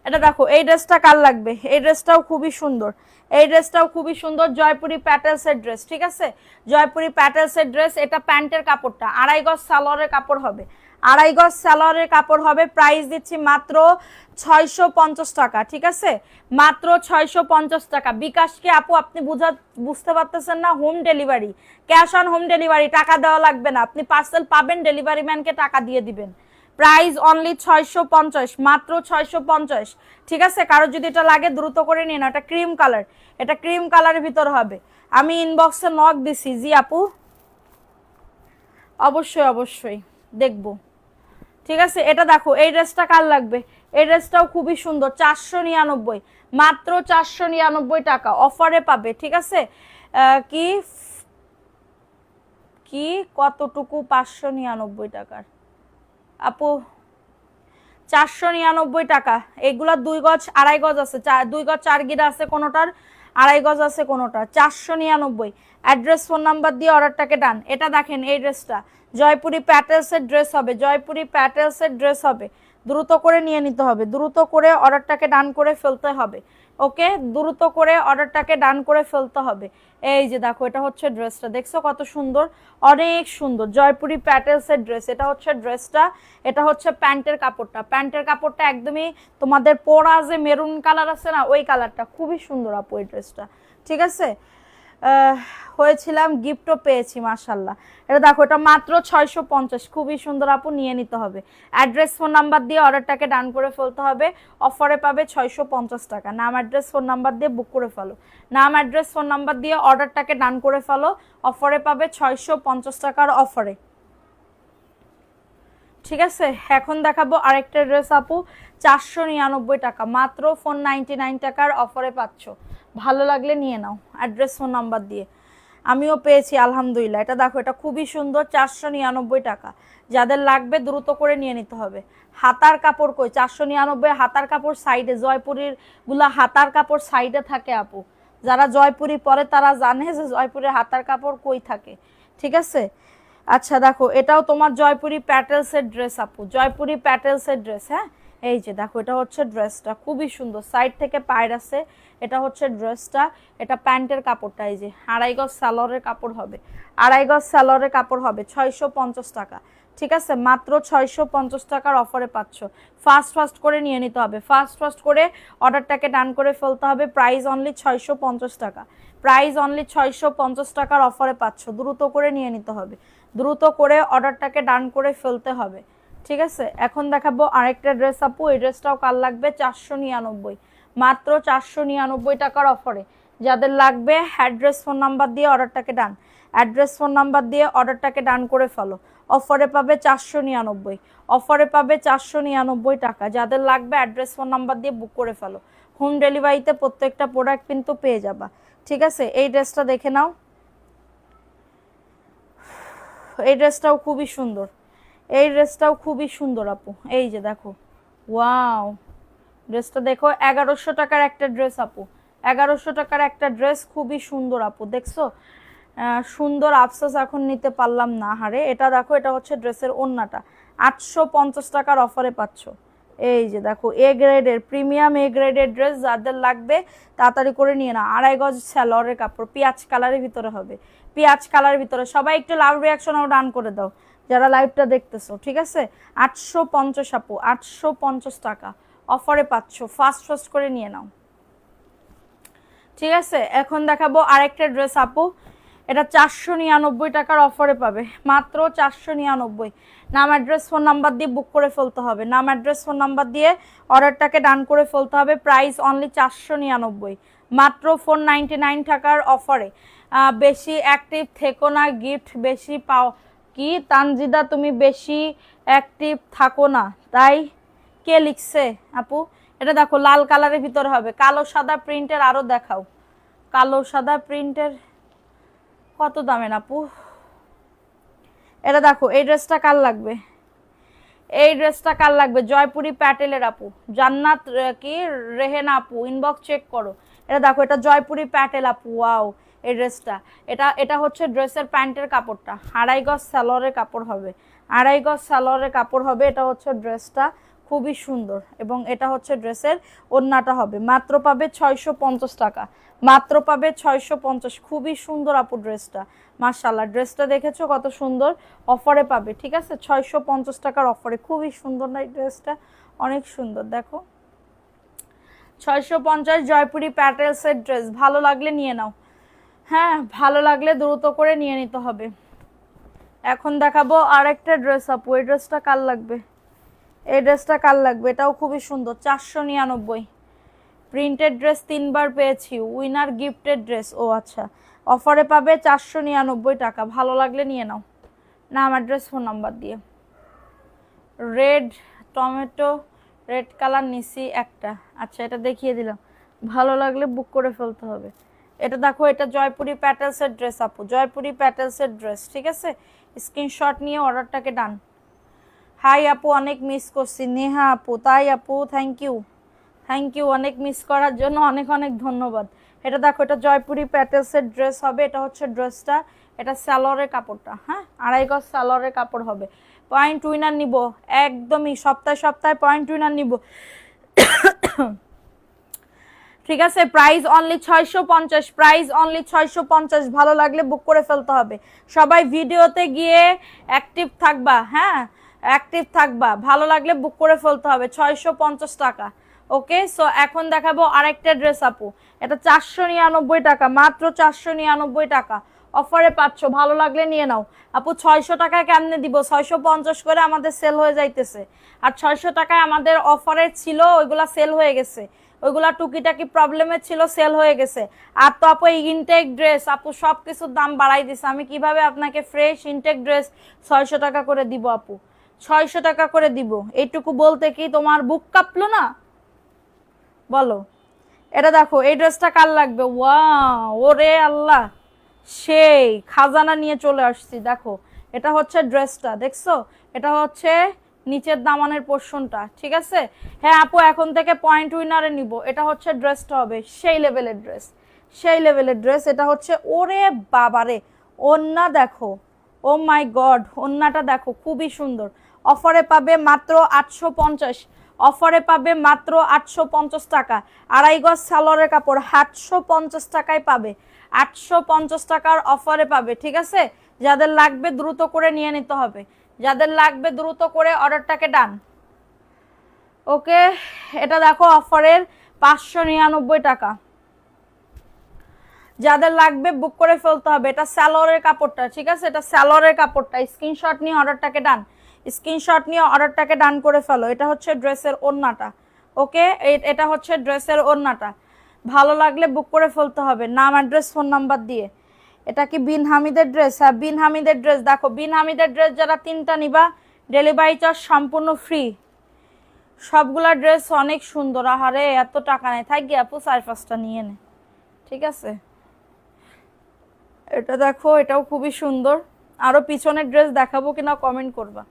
এটা দেখো, এই ড্রেসটা কার লাগবে, এই ড্রেসটাও খুবই সুন্দর, এই ড্রেসটাও খুবই সুন্দর, জয়পুরি প্যাটেলসের ড্রেস, ঠিক আছে, জয়পুরি প্যাটেলসের ড্রেস। এটা প্যান্টের কাপড়টা 2.5 গজ সালোয়ারের কাপড় হবে, 2.5 গজ সালোয়ারের কাপড় হবে। প্রাইস দিচ্ছি মাত্র 650 টাকা, ঠিক আছে, মাত্র 650 টাকা। বিকাশকে আপু আপনি বুঝতে পারতেছেন না, home delivery, cash on home delivery, টাকা দেওয়া লাগবে না, আপনি পার্সেল পাবেন, ডেলিভারি ম্যানকে টাকা দিয়ে দিবেন। প্রাইস অনলি 650, মাত্র 650, ঠিক আছে। কারো যদি এটা লাগে দ্রুত করে নিন। এটা ক্রিম কালার, এটা ক্রিম কালারের ভিতর হবে। আমি ইনবক্সে নক দিছি, জি আপু, অবশ্যই দেখবো, ঠিক আছে। এটা দেখো, এই ড্রেসটা কার লাগবে, এই ড্রেসটাও খুবই সুন্দর, 499, মাত্র 499 টাকা অফারে পাবে, ঠিক আছে। কি কি কতটুকু 599 টাকার আপু, 499 টাকা। এগুলা 2 গজ 2.5 গজ আছে, 2 গজ 4 গিরা আছে কোনোটার, 2.5 গজ আছে কোনোটার। 499। অ্যাড্রেস ফোন নাম্বার দিয়ে অর্ডারটাকে ডান। এটা দেখেন এই ড্রেসটা জয়পুরি প্যাটেলসের ড্রেস হবে, জয়পুরি প্যাটেলসের ড্রেস হবে। দ্রুত করে নিয়ে নিতে হবে, দ্রুত করে অর্ডারটাকে ডান করে ফেলতে হবে। ওকে, দ্রুত করে অর্ডারটাকে ডান করে ফেলতে হবে। এই যে দেখো এটা হচ্ছে ড্রেসটা, দেখছো কত সুন্দর, অনেক সুন্দর জয়পুরি প্যাটেলসের ড্রেস। এটা হচ্ছে ড্রেসটা, এটা হচ্ছে প্যান্টের কাপড়টা। প্যান্টের কাপড়টা একদমই তোমাদের পরা যে মেরুন কালার আছে না, ওই কালারটা, খুবই সুন্দর আপু এই ড্রেসটা। ঠিক আছে, হয়েছিলাম, গিফটও পেয়েছি মাশাল্লাহ। এটা দেখো এটা মাত্র 650, খুবই সুন্দর আপু, নিয়ে নিতে হবে। অ্যাড্রেস ফোন নাম্বার দিয়ে অর্ডারটাকে ডান করে ফেলতে হবে। অফারে পাবে 650 টাকা। নাম অ্যাড্রেস ফোন নাম্বার দিয়ে বুক করে ফেলো, নাম অ্যাড্রেস ফোন নাম্বার দিয়ে অর্ডারটাকে ডান করে ফেলো। অফারে পাবে 650 টাকার অফারে। ঠিক আছে, এখন দেখাবো আরেকটা ড্রেস আপু, 499 টাকা, মাত্র 499 টাকার অফারে পাচ্ছ। ভালো লাগলে নিয়ে নাও অ্যাড্রেস ফোন নাম্বার দিয়ে। আমিও পেয়েছি আলহামদুলিল্লাহ। এটা দেখো এটা খুবই সুন্দর, 499 টাকা। যাদের লাগবে দ্রুত করে নিয়ে নিতে হবে। হাতার কাপড় কই? 499 হাতার কাপড় সাইডে, জয়পুরের গুলা হাতার কাপড় সাইডে থাকে আপু। যারা জয়পুরি পরে তারা জানে যে জয়পুরের হাতার কাপড় কই থাকে। ঠিক আছে, আচ্ছা দেখো এটাও তোমার জয়পুরি প্যাটেলসের ড্রেস আপু, জয়পুরি প্যাটেলসের ড্রেস। হ্যাঁ, এই যে দেখো এটা হচ্ছে ড্রেসটা, খুবই সুন্দর, সাইড থেকে পায়ের আছে। এটা হচ্ছে ড্রেসটা, এটা প্যান্টের কাপড়টা, এই যে 2.5 গজ সালোয়ারের কাপড় হবে, 2.5 গজ সালোয়ারের কাপড় হবে, 650 টাকা। ঠিক আছে, মাত্র 650 টাকার অফারে পাচ্ছ। ফাস্ট ফাস্ট করে নিয়ে নিতে হবে, ফাস্ট ফাস্ট করে অর্ডারটাকে ডান করে ফেলতে হবে। প্রাইস অনলি 650 টাকা, প্রাইস অনলি 650 টাকার অফারে পাচ্ছ। দ্রুত করে নিয়ে নিতে হবে, দ্রুত করে অর্ডারটাকে ডান করে ফেলতে হবে। ঠিক আছে, এখন দেখাবো আরেকটা ড্রেস আপু। এই ড্রেসটাও কাল লাগবে 499, মাত্র 499 টাকার অফারে। যাদের লাগবে অ্যাড্রেস ফোন নাম্বার দিয়ে অর্ডারটাকে ডান, অ্যাড্রেস ফোন নাম্বার দিয়ে অর্ডারটাকে ডান করে ফেলো। অফারে পাবে 499, অফারে পাবে 499 টাকা। যাদের লাগবে অ্যাড্রেস ফোন নাম্বার দিয়ে বুক করে ফেলো। হোম ডেলিভারিতে প্রত্যেকটা প্রোডাক্ট কিন্তু পেয়ে যাবা। ঠিক আছে, এই ড্রেসটা দেখে নাও, এই ড্রেসটাও খুবই সুন্দর, এই ড্রেসটাও খুবই সুন্দর আপু। এই যে দেখো, ওয়াও, ড্রেসটা দেখো, 1100 টাকার একটা ড্রেস আপু, 1100 টাকার একটা ড্রেস, খুবই সুন্দর আপু, দেখছো সুন্দর। আফসোস এখন নিতে পারলাম না হারে। এটা দেখো এটা হচ্ছে ড্রেসের ওড়নাটা, 850 টাকার অফারে পাচ্ছ। এই যে দেখো এ গ্রেডের, প্রিমিয়াম এ গ্রেডের ড্রেস। যাদের লাগবে তাড়াতাড়ি করে নিয়ে না। 2.5 গজ সালোয়ারের কাপড়, পেঁয়াজ কালারের ভিতরে হবে, পেঁয়াজ কালারের ভিতরে। সবাই একটু লাভ রিয়াকশন ডান করে দাও যারা লাইভটা দেখতেছো। ঠিক আছে, 850 আপু, 850 টাকা অফারে পাচ্ছ। ফাস্ট ফাস্ট করে নিয়ে নাও। ঠিক আছে, এখন দেখাবো আরেকটা ড্রেস আপু। এটা 499 টাকার অফারে পাবে, মাত্র 499। নাম অ্যাড্রেস ফোন নাম্বার দিয়ে বুক করে ফেলতে হবে, নাম অ্যাড্রেস ফোন নাম্বার দিয়ে অর্ডারটাকে ডান করে ফেলতে হবে। প্রাইস অনলি 499, মাত্র 499 টাকার অফারে। বেশি অ্যাক্টিভ থেকো না, গিফট বেশি পাও। কি তানজিদা তুমি বেশি অ্যাক্টিভ থাকো না তাই? কে লিখছে আপু? এটা দেখো লাল কালারের ভিতরে হবে, কালো সাদা প্রিন্টের। আরো দেখাও, কালো সাদা প্রিন্টের কত দামের আপু? এটা দেখো এই ড্রেসটা কার লাগবে? এই ড্রেসটা কার লাগবে? জয়পুরি প্যাটেলের আপু, জান্নাত কি রেহেনা আপু, ইনবক্স চেক করো। এটা দেখো এটা জয়পুরি প্যাটেল আপু, ওয়াও এই ড্রেসটা। এটা হচ্ছে ড্রেসের প্যান্টের কাপড়টা, 2.5 গজ সালোয়ারের কাপড় হবে, 2.5 গজ সালোয়ারের কাপড় হবে। এটা হচ্ছে ড্রেসটা, খুবই সুন্দর। এবং এটা হচ্ছে ড্রেসের ওড়নাটা হবে। মাত্র পাবে 650 টাকা, মাত্র পাবে 650। খুবই সুন্দর আপু ড্রেসটা, মাশাআল্লাহ। ড্রেসটা দেখেছো কত সুন্দর, অফারে পাবে। ঠিক আছে, 650 টাকার অফারে, খুবই সুন্দর না এই ড্রেসটা? অনেক সুন্দর, দেখো 650 জয়পুরি প্যাটেলসের ড্রেস। ভালো লাগলে নিয়ে নাও, হ্যাঁ ভালো লাগলে দ্রুত করে নিয়ে নিতে হবে। এখন দেখাবো আরেকটা ড্রেস আপু। এই ড্রেসটা কার লাগবে? এই ড্রেসটা কার লাগবে? এটাও খুবই সুন্দর, 499। প্রিন্টেড ড্রেস 3বার পেয়েছি, উইনার গিফটেড ড্রেস। ও আচ্ছা, অফারে পাবে 499 টাকা। ভালো লাগলে নিয়ে নাও, নাম অ্যাড্রেস ফোন নাম্বার দিয়ে। রেড টমেটো, রেড কালার নিছি একটা, আচ্ছা এটা দেখিয়ে দিলাম। ভালো লাগলে বুক করে ফেলতে হবে। এটা দেখো এটা জয়পুরি প্যাটেলসের ড্রেস আপু, জয়পুরি প্যাটেলসের ড্রেস। ঠিক আছে, স্ক্রিনশট নিয়ে অর্ডারটাকে ডান, হাই আপু, অনেক মিস করছি। নেহা আপু, তাই আপু, থ্যাংক ইউ, থ্যাংক ইউ, অনেক মিস করার জন্য অনেক অনেক ধন্যবাদ। এটা দেখো, এটা জয়পুরি প্যাটেলসের ড্রেস হবে। এটা হচ্ছে ড্রেসটা, এটা স্যালোয়ারের কাপড়টা, হ্যাঁ, 2.5 গজ স্যালোয়ারের কাপড় হবে। পয়েন্ট উইনার নিব, একদমই সপ্তাহে সপ্তাহে পয়েন্ট উইনার নিব, ঠিক আছে। Price only 650, price only 650। ভালো লাগলে বুক করে ফেলতে হবে। সবাই ভিডিওতে গিয়ে অ্যাক্টিভ থাকবা, হ্যাঁ, অ্যাক্টিভ থাকবা। ভালো লাগলে বুক করে ফেলতে হবে, 650 টাকা। ওকে, সো এখন দেখাবো আরেকটা ড্রেস আপু। এটা 499 টাকা, মাত্র 499 টাকা অফারে পাচ্ছ। ভালো লাগলে নিয়ে নাও আপু। 600 টাকায় কেমনে দিব? 650 করে আমাদের সেল হয়ে যাইতেছে, আর 600 টাকায় আমাদের অফারে ছিল, ওইগুলা সেল হয়ে গেছে। ওইগুলা টুকিটাকি প্রবলেমের ছিল, সেল হয়ে গেছে। আর তো আপু এই ইনটেক ড্রেস আপু সব কিছুর দাম বাড়াই দিছে। আমি কিভাবে আপনাকে ফ্রেশ ইনটেক ড্রেস 600 টাকা করে দিব আপু? 600 টাকা করে দিব। এইটুকু বলতে কি তোমার বুক কাঁপলো না? বলো। এটা দেখো, এই ড্রেসটা কার লাগবে? ওয়াও, ওরে আল্লাহ, সেই খাজানা নিয়ে চলে আসছি। দেখো, এটা হচ্ছে ড্রেসটা, দেখছো? এটা হচ্ছে নিচের দামানের পোর্শনটা, ঠিক আছে। হ্যাঁ আপু, এখন থেকে পয়েন্ট উইনারে নিব। এটা হচ্ছে ড্রেসটা হবে সেই লেভেলের ড্রেস, সেই লেভেলের ড্রেস। এটা হচ্ছে, ওরে বাবারে, ওন্না দেখো, ও মাই গড, ওন্নাটা দেখো, খুবই সুন্দর। অফারে পাবে মাত্র 850, অফারে পাবে মাত্র 850 টাকা। 2.5 গজ সালোয়ারের কাপড় 850 টাকায় পাবে, 850 টাকার অফারে পাবে, ঠিক আছে। যাদের লাগবে দ্রুত করে নিয়ে নিতে হবে, যাদের লাগবে দ্রুত করে অর্ডারটাকে ডান। ওকে, এটা দেখো অফারের 599 টাকা। যাদের লাগবে বুক করে ফেলতে হবে। এটা স্যালোয়ারের কাপড়টা, ঠিক আছে, এটা স্যালোয়ারের কাপড়টা। স্ক্রিনশট নিয়ে অর্ডারটাকে ডান, স্ক্রিনশট নিয়ে অর্ডারটাকে ডান করে ফেলো। এটা হচ্ছে ড্রেসের ওড়নাটা। ওকে, এটা হচ্ছে ড্রেসের ওড়নাটা। ভালো লাগলে বুক করে ফেলতে হবে, নাম, অ্যাড্রেস, ফোন নাম্বার দিয়ে। এটা কি বিন হামিদের ড্রেস? হ্যাঁ, বিন হামিদের ড্রেস। দেখো, বিন হামিদের ড্রেস যারা 3টা নিবা, ডেলিভারি চার্জ সম্পূর্ণ ফ্রি। সবগুলা ড্রেস অনেক সুন্দর। আহারে, এত টাকা নেই, থাক গিয়ে আপু 4-5টা নিয়ে নে, ঠিক আছে। এটা দেখো, এটাও খুবই সুন্দর। আরো পিছনের ড্রেস দেখাবো কিনা কমেন্ট করবা।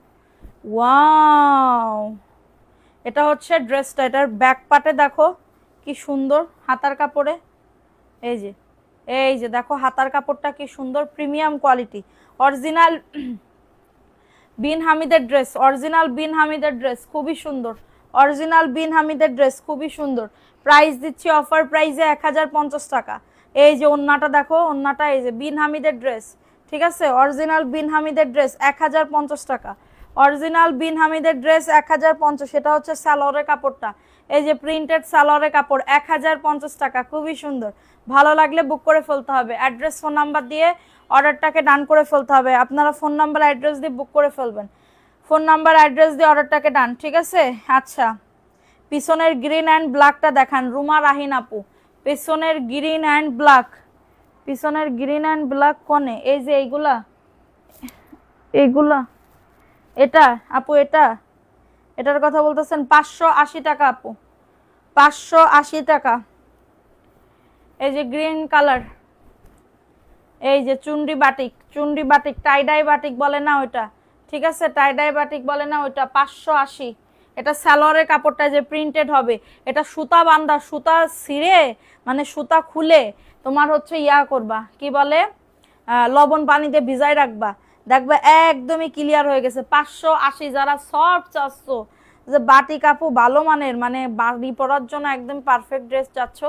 ওয়াও, এটা হচ্ছে ড্রেসটা। এটার ব্যাক পার্টে দেখো কি সুন্দর, হাতার কাপড়ে। এই যে, এই যে দেখো হাতার কাপড়টা কি সুন্দর, প্রিমিয়াম কোয়ালিটি, অরিজিনাল বিন হামিদের ড্রেস, অরিজিনাল বিন হামিদের ড্রেস, খুবই সুন্দর। অরিজিনাল বিন হামিদের ড্রেস, খুবই সুন্দর। প্রাইস দিচ্ছি অফার প্রাইসে 1050 টাকা। এই যে ওন্নাটা দেখো, ওন্নাটা এই যে বিন হামিদের ড্রেস, ঠিক আছে। অরিজিনাল বিন হামিদের ড্রেস 1050 টাকা। অরিজিনাল বিন হামিদের ড্রেস 1050। সেটা হচ্ছে সালোয়ারের কাপড়টা, এই যে প্রিন্টেড সালোয়ারের কাপড়, 1050 টাকা, খুবই সুন্দর। ভালো লাগলে বুক করে ফেলতে হবে। অ্যাড্রেস, ফোন নাম্বার দিয়ে অর্ডারটাকে ডান করে ফেলতে হবে। আপনারা ফোন নাম্বার অ্যাড্রেস দিয়ে বুক করে ফেলবেন, ফোন নাম্বার অ্যাড্রেস দিয়ে অর্ডারটাকে ডান, ঠিক আছে। আচ্ছা, পিছনের গ্রিন অ্যান্ড ব্ল্যাকটা দেখান রুমা রাহিন আপু। পিছনের গ্রিন অ্যান্ড ব্ল্যাক, পিছনের গ্রিন অ্যান্ড ব্ল্যাক কোনে? এই যে এইগুলা, এইগুলা, এটা আপু, এটার কথা বলতেছেন? 580 টাকা আপু, 580 টাকা। এই যে গ্রিন কালার, এই যে Chundi batik, Chundi batik, tie-dye batik বলে না ওইটা, ঠিক আছে, টাইডাই বাটিক বলে না ওইটা, 580। এটা সালোয়ারের কাপড়টা যে প্রিন্টেড হবে, এটা সুতা বান্ধা, সুতা ছিঁড়ে মানে সুতা খুলে তোমার হচ্ছে ইয়া করবা, কি বলে, লবণ পানিতে ভিজাই রাখবা, দেখবা একদমই ক্লিয়ার হয়ে গেছে। 580। যারা সফট চাচ্ছ যে বাটিক আপু ভালো মানের, মানে বাড়ি পরার জন্য একদম পারফেক্ট ড্রেস চাচ্ছ,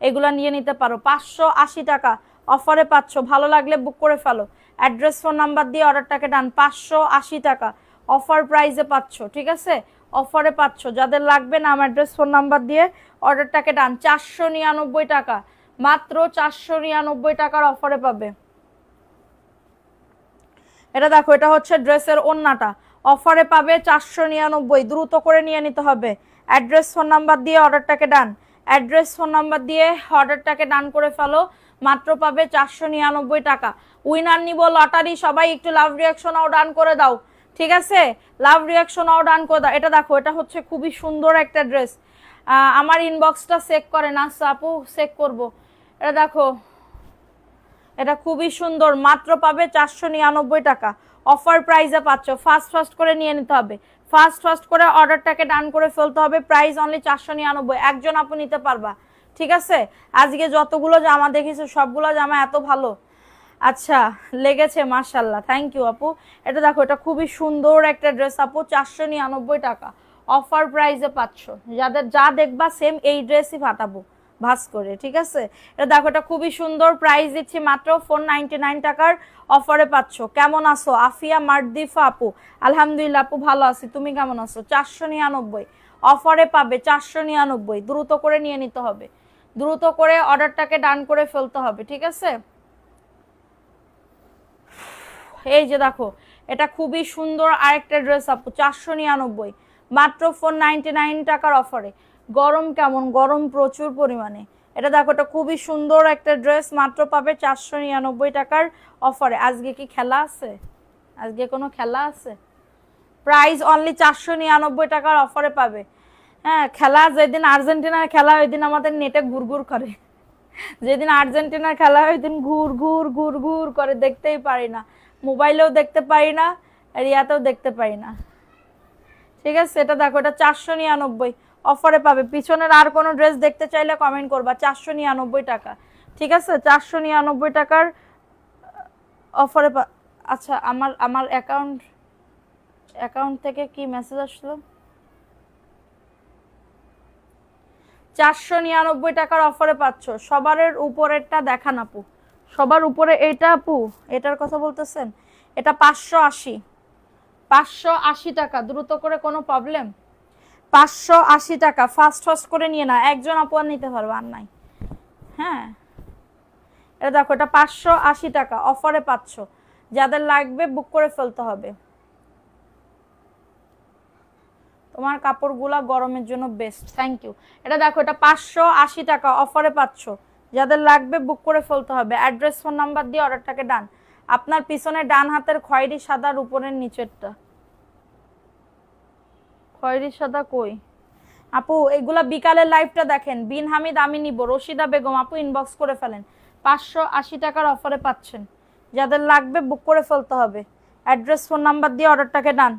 এগুলা নিয়ে নিতে পারো। 580 টাকা অফারে পাচ্ছ। ভালো লাগলে বুক করে ফেলো। অ্যাড্রেস, ফোন নাম্বার দিয়ে অর্ডারটাকে ডান। 580 টাকা অফার প্রাইসে পাচ্ছ, ঠিক আছে, অফারে পাচ্ছ। যাদের লাগবে নাম, অ্যাড্রেস, ফোন নাম্বার দিয়ে অর্ডারটাকে ডান। 499 টাকা, মাত্র 499 টাকার অফারে পাবে। এটা দেখো, এটা হচ্ছে ড্রেসের ওন্নাটা, অফারে পাবে 499। দ্রুত করে নিয়ে নিতে হবে। অ্যাড্রেস, ফোন নাম্বার দিয়ে অর্ডারটাকে ডান। অ্যাড্রেস, ফোন নাম্বার দিয়ে অর্ডারটাকে ডান করে ফেলো, মাত্র পাবে 499 টাকা। উইনার নিব লটারি। সবাই একটু লাভ রিয়াকশনও ডান করে দাও, ঠিক আছে, লাভ রিয়াকশনও ডান করে দাও। এটা দেখো, এটা হচ্ছে খুবই সুন্দর একটা ড্রেস। আমার ইনবক্সটা চেক করে না আপু, চেক করব। এটা দেখো, এটা খুবই সুন্দর, মাত্র পাবে 499 টাকা অফার প্রাইসে পাচ্ছ। ফাস্ট ফাস্ট করে নিয়ে নিতে হবে, ফাস্ট ফাস্ট করে অর্ডারটাকে ডান করে ফেলতে হবে। প্রাইস অনলি 499, একজন আপু নিতে পারবা, ঠিক আছে? আজকে যতগুলো জামা দেখেছো সবগুলো জামা এত ভালো, আচ্ছা লেগেছে, মাশাল্লাহ, থ্যাংক ইউ আপু। এটা দেখো, এটা খুবই সুন্দর একটা ড্রেস আপু, 499 টাকা অফার প্রাইসে পাচ্ছ। যাদের যা দেখবা সেম এই ড্রেসই ফাটাবো ভাস করে, ঠিক আছে? এটা দেখো, এটা খুবই সুন্দর, প্রাইস দিচ্ছি মাত্র 499 টাকার অফারে পাচ্ছ। কেমন আছো আফিয়া মারদিফা আপু? আলহামদুলিল্লাহ আপু, ভালো আছি, তুমি কেমন আছো? 499 অফারে পাবে, 499, দ্রুত করে নিয়ে নিতে হবে, দ্রুত করে অর্ডারটাকে ডান করে ফেলতে হবে, ঠিক আছে? এই যে দেখো, এটা খুবই সুন্দর আরেকটা ড্রেস আপু, 499 মাত্র 499 টাকার অফারে। গরম কেমন? গরম প্রচুর পরিমাণে। এটা দেখো, এটা খুবই সুন্দর একটা ড্রেস, মাত্র পাবে 499 টাকার অফারে। আজকে কি খেলা আছে? আজকে কোনো খেলা আছে? প্রাইস অনলি 499 টাকার অফারে পাবে। হ্যাঁ, খেলা যেদিন আর্জেন্টিনার খেলা ওই দিন আমাদের নেটে ঘুরঘুর করে, যেদিন আর্জেন্টিনার খেলা হয় ওই দিন ঘুর ঘুর ঘুর ঘুর করে, দেখতেই পারি না, মোবাইলেও দেখতে পারি না, আর ইয়াতেও দেখতে পারি না, ঠিক আছে? এটা দেখো, এটা 499 অফারে পাবে। পিছনের আর কোনো ড্রেস দেখতে চাইলে কমেন্ট করবা, 499 টাকা, ঠিক আছে? 499 টাকার অফারে আচ্ছা, আমার আমার অ্যাকাউন্ট অ্যাকাউন্ট থেকে কি মেসেজ আসলো? 499 টাকার অফারে পাচ্ছ। সবার উপরেরটা দেখান আপু, সবার উপরে এইটা আপু, এটার কথা বলতেছেন? এটা 580, 580 টাকা, দ্রুত করে, কোনো প্রবলেম? 580 টাকা, ফাস্ট ফাস্ট করে নিয়ে না, একজন আপু আর নিতে পারবে, আর নাই। হ্যাঁ, এটা দেখো, এটা 580 টাকা অফারে পাচ্ছ। যাদের লাগবে বুক করে ফেলতে হবে। তোমার কাপড়গুলা গরমের জন্য বেস্ট, থ্যাংক ইউ। এটা দেখো, এটা 580 টাকা অফারে পাচ্ছ। যাদের লাগবে বুক করে ফেলতে হবে। অ্যাড্রেস, ফোন নাম্বার দিয়ে অর্ডারটাকে ডান। আপনার পিছনে ডান হাতের খয়েরি সাদার উপরের নিচেরটা, খয়েরি সাদা কই আপু? এগুলা বিকালের লাইভটা দেখেন। বিন হামিদ আমি নিব, রশিদা বেগম আপু ইনবক্স করে ফেলেন। 580 টাকার অফারে পাচ্ছেন। যাদের লাগবে বুক করে ফেলতে হবে। অ্যাড্রেস, ফোন নাম্বার দিয়ে অর্ডারটাকে ডান।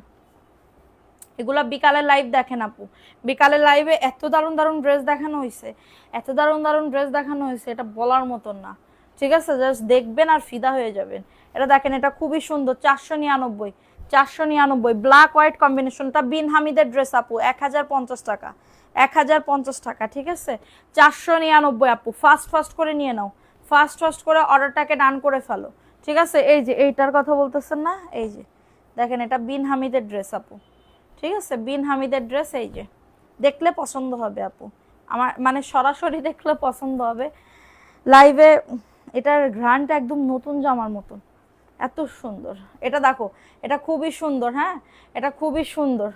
এগুলা বিকালের লাইভ দেখেন আপু, বিকালের লাইভে এত দারুণ দারুণ ড্রেস দেখানো হয়েছে, এত দারুণ দারুণ ড্রেস দেখানো হয়েছে, এটা বলার মতন না, ঠিক আছে? জাস্ট দেখবেন আর ফিদা হয়ে যাবেন। এটা দেখেন, এটা খুবই সুন্দর, 499, 499 ব্ল্যাক হোয়াইট কম্বিনেশনটা। বিন হামিদের ড্রেস আপু, 1050 টাকা, 1050 টাকা, ঠিক আছে? 499 আপু, ফাস্ট ফাস্ট করে নিয়ে নাও, ফাস্ট ফাস্ট করে অর্ডারটাকে ডান করে ফেলো, ঠিক আছে? এই যে এইটার কথা বলতেছেন না, এই যে দেখেন, এটা বিন হামিদের ড্রেস আপু, ঠিক আছে? বিন হামিদের ড্রেস, এই যে দেখলে পছন্দ হবে আপু, আমার মানে সরাসরি দেখলে পছন্দ হবে, লাইভে এটার ঘ্রাণটা একদম নতুন জামার মতন, এত সুন্দর। এটা দেখো, এটা খুবই সুন্দর, হ্যাঁ, এটা খুবই সুন্দর।